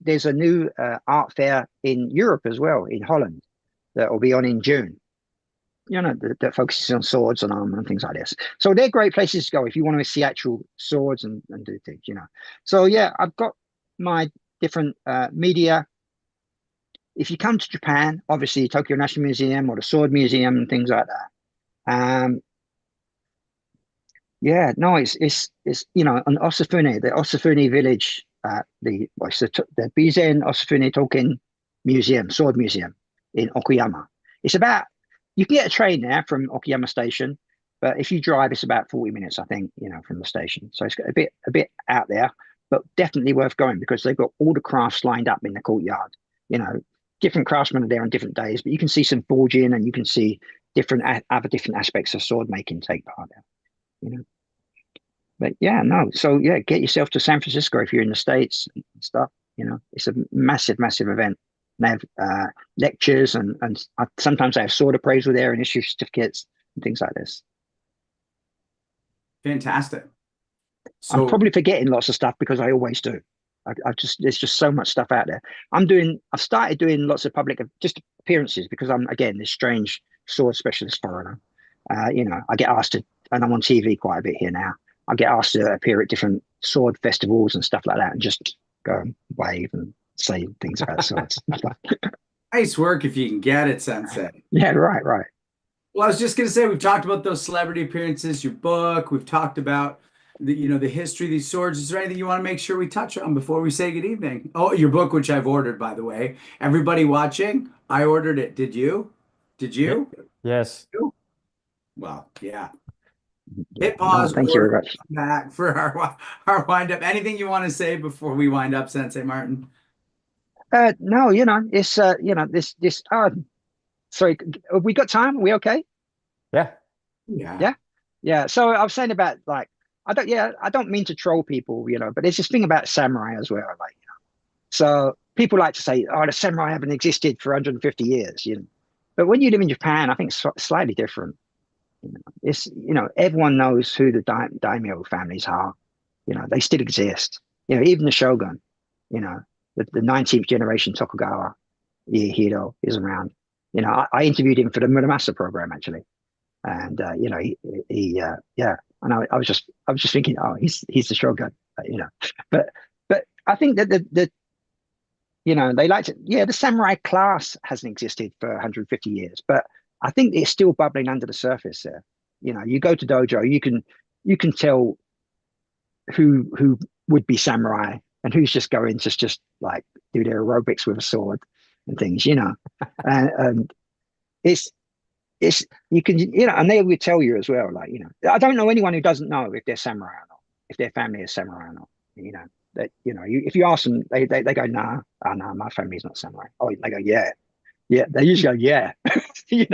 there's a new art fair in Europe as well, in Holland, that will be on in June. That focuses on swords and armor and things like this. So they're great places to go if you want to see actual swords and do things. So yeah, I've got my different media. If you come to Japan, obviously Tokyo National Museum or the Sword Museum and things like that. Yeah, no, it's on Osafune, the Osafune village, the Bizen Osafune Token Museum, Sword Museum in Okuyama. You can get a train there from Okuyama Station, but if you drive, it's about 40 minutes, I think, from the station. So it's a bit out there, but definitely worth going because they've got all the crafts lined up in the courtyard. Different craftsmen are there on different days, but you can see some forging and you can see other different aspects of sword making take part there. But yeah, no. So yeah, get yourself to San Francisco if you're in the States and stuff. It's a massive event. They have lectures and sometimes they have sword appraisal there and issue certificates and things like this. Fantastic. So I'm probably forgetting lots of stuff because I always do. There's just so much stuff out there. I've started doing lots of public just appearances because I'm, again, this strange sword specialist foreigner. I get asked to, and I'm on TV quite a bit here now. I get asked to appear at different sword festivals and stuff like that, and just go and wave and say things about swords. Nice work if you can get it, Sensei. Yeah, right, right. Well, I was just gonna say we've talked about those celebrity appearances, your book. We've talked about the history of these swords. Is there anything you want to make sure we touch on before we say good evening? Oh, your book, which I've ordered, by the way. Everybody watching, I ordered it. Did you? Did Yeah. you? Yes. Well, yeah. Yeah, Hit pause. thank you very much. Back for our wind up. Anything you want to say before we wind up, Sensei Martin? No, it's this. Sorry, have we got time? Are we okay? Yeah. Yeah. Yeah, yeah. So I was saying about like I don't mean to troll people, but there's this thing about samurai as well, like so people like to say, oh, the samurai haven't existed for 150 years, But when you live in Japan, I think it's slightly different. It's everyone knows who the daimyo families are. They still exist. Even the shogun. The 19th generation Tokugawa Ieyahido is around. I interviewed him for the Muramasa program actually, and yeah, and I was just thinking, oh, he's the shogun, but I think that they like to, yeah, the samurai class hasn't existed for 150 years, but I think it's still bubbling under the surface there. You go to dojo, you can tell who would be samurai and who's just going to just like do their aerobics with a sword and things, and you can, and they would tell you as well, like, I don't know anyone who doesn't know if they're samurai or not, if their family is samurai or not, that, if you ask them, they go, nah, oh, no, my family's not samurai. Oh, they go, yeah. Yeah, they usually go, yeah. They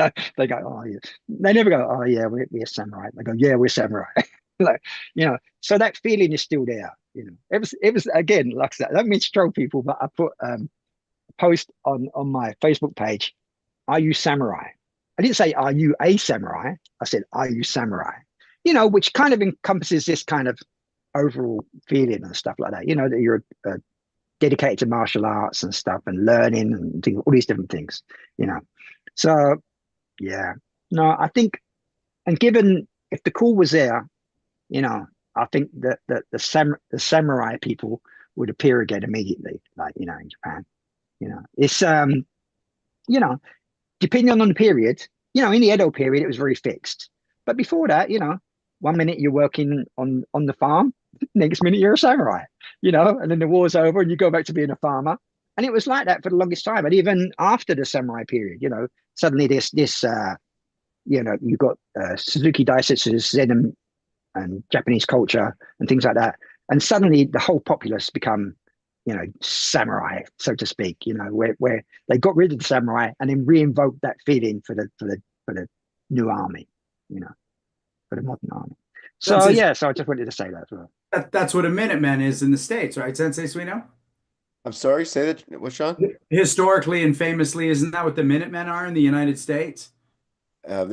go, oh, yeah. They never go, oh, yeah, we're samurai. They go, yeah, we're samurai. Like, so that feeling is still there. It was again, like I said, I don't mean to troll people, but I put a post on my Facebook page. Are you samurai? I didn't say, are you a samurai? I said, are you samurai? Which kind of encompasses this kind of overall feeling and stuff like that. That you're dedicated to martial arts and stuff and learning and doing all these different things. So yeah, no, I think, and given if the call was there, I think that the samurai people would appear again immediately, like in Japan. It's depending on the period, in the Edo period, it was very fixed. But before that, 1 minute you're working on the farm, next minute you're a samurai, and then the war's over and you go back to being a farmer. And it was like that for the longest time. And even after the samurai period, suddenly this you've got Suzuki Daisetsu, Zen and Japanese culture and things like that. And suddenly the whole populace become samurai, so to speak, where they got rid of the samurai and then re-invoked that feeling for the new army, for the modern army. So so I just wanted to say that as well. That's what a Minuteman is in the States, right, Sensei Suino? I'm sorry, say that, what, Sean? Historically and famously, isn't that what the Minutemen are in the United States? That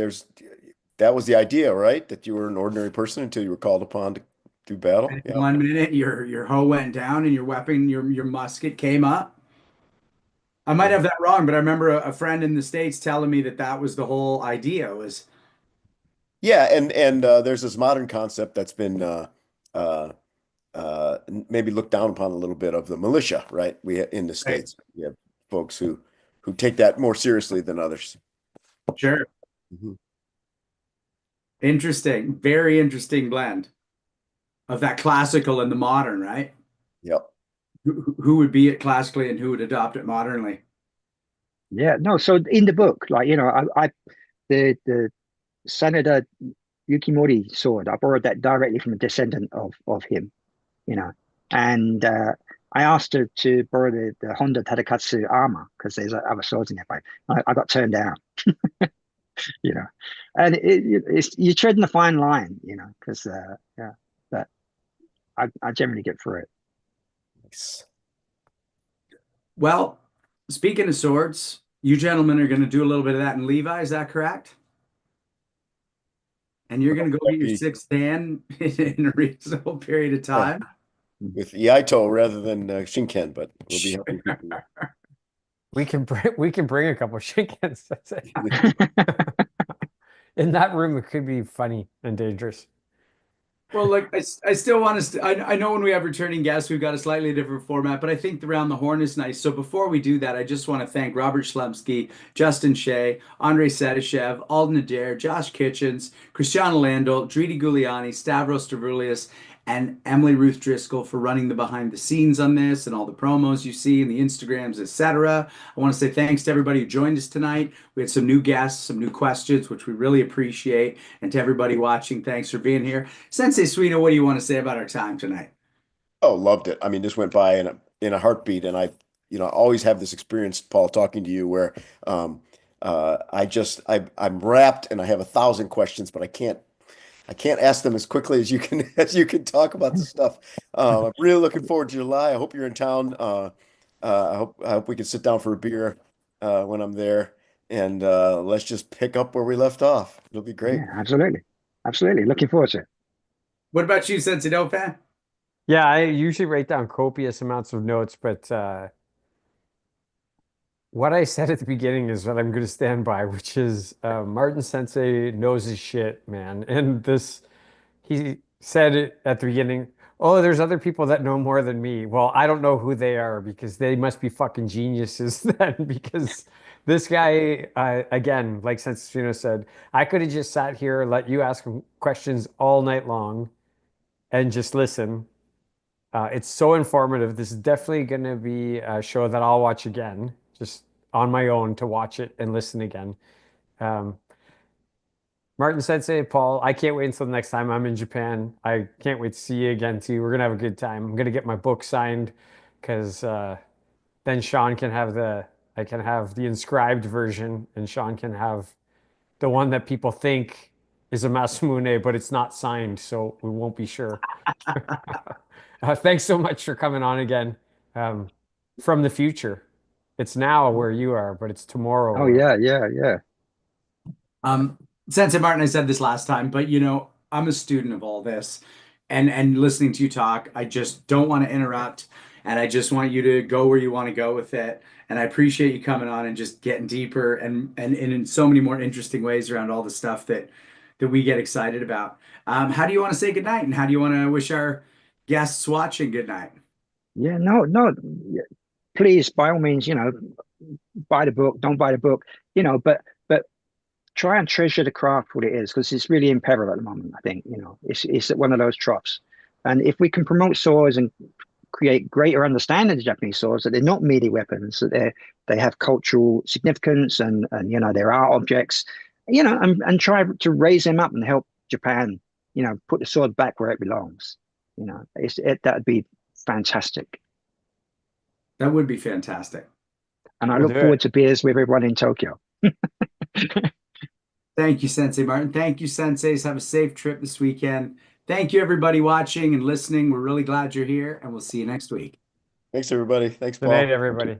was the idea, right? That you were an ordinary person until you were called upon to do battle. Yeah. 1 minute your hoe went down and your weapon, your musket came up. I might have that wrong, but I remember a friend in the States telling me that was the whole idea was. Yeah, and there's this modern concept that's been maybe looked down upon a little bit of the militia, right? In the States, we have folks who take that more seriously than others. Sure. Mm-hmm. Interesting. Very interesting blend of that classical and the modern, right? Yep. Who would be it classically and who would adopt it modernly? Yeah, no. So in the book, like, the Sanada Yukimori sword, I borrowed that directly from a descendant of him, and I asked her to borrow the Honda Tadakatsu armor because there's other swords in there, but I got turned down. And it's you're treading a fine line, because yeah, but I generally get through it. Nice. Well, speaking of swords, you gentlemen are going to do a little bit of that in Levi, is that correct? And you're going to go get your sixth dan in a reasonable period of time. With iaido rather than Shinken, but we'll be helping people. We can bring a couple of Shinkens. That's it. in that room, it could be funny and dangerous. Well, look, I still want to. I know when we have returning guests, we've got a slightly different format, but I think the round the horn is nice. So before we do that, I just want to thank Robert Schlemsky, Justin Shea, Andrei Sedishev, Alden Adair, Josh Kitchens, Cristiano Landel, Dridi Giuliani, Stavros Stavroulias, and Emily Ruth Driscoll for running the behind the scenes on this and all the promos you see and the Instagrams, etc. I want to say thanks to everybody who joined us tonight. We had some new guests, some new questions, which we really appreciate. And to everybody watching, thanks for being here. Sensei Suino, what do you want to say about our time tonight? Oh, loved it. I mean, this went by in a heartbeat, and I always have this experience, Paul, talking to you where I'm wrapped and I have 1,000 questions, but I can't ask them as quickly as you can as you can talk about the stuff. I'm really looking forward to July. I hope you're in town. I hope we can sit down for a beer when I'm there, and let's just pick up where we left off. It'll be great. Yeah, absolutely. Absolutely. Looking forward to it. What about you, Sensei Fan? Yeah, I usually write down copious amounts of notes, but what I said at the beginning is what I'm going to stand by, which is Martin Sensei knows his shit, man. And this, he said it at the beginning, oh, there's other people that know more than me. Well, I don't know who they are because they must be fucking geniuses then, because this guy, again, like Sensei said, I could have just sat here, let you ask him questions all night long and just listen. It's so informative. This is definitely going to be a show that I'll watch again, just on my own to watch it and listen again. Um, Martin Sensei, Paul, I can't wait until the next time I'm in Japan. I can't wait to see you again too. We're gonna have a good time. I'm gonna get my book signed because then Sean can have I can have the inscribed version, and Sean can have the one that people think is a Masamune, but it's not signed, so we won't be sure. Thanks so much for coming on again um, from the future. It's now where you are, but it's tomorrow Oh where. yeah, yeah, yeah. Um, Sensei Martin, I said this last time, but I'm a student of all this and listening to you talk, I just don't want to interrupt and I just want you to go where you want to go with it. And I appreciate you coming on and just getting deeper and in so many more interesting ways around all the stuff that we get excited about. How do you want to say goodnight and how do you want to wish our guests watching good night? Yeah, no, no. Yeah, please, by all means, buy the book, don't buy the book, but try and treasure the craft for what it is, because it's really in peril at the moment, I think. It's one of those troughs. And if we can promote swords and create greater understanding of Japanese swords, that they're not merely weapons, that they have cultural significance and they're art objects, and try to raise them up and help Japan, put the sword back where it belongs. That'd be fantastic. That would be fantastic. And I We'll look do forward it. to beers with everyone in Tokyo. Thank you, Sensei Martin. Thank you, Senseis. Have a safe trip this weekend. Thank you, everybody watching and listening. We're really glad you're here, and we'll see you next week. Thanks, everybody. Thanks, Good night, Paul. Thank you. everybody.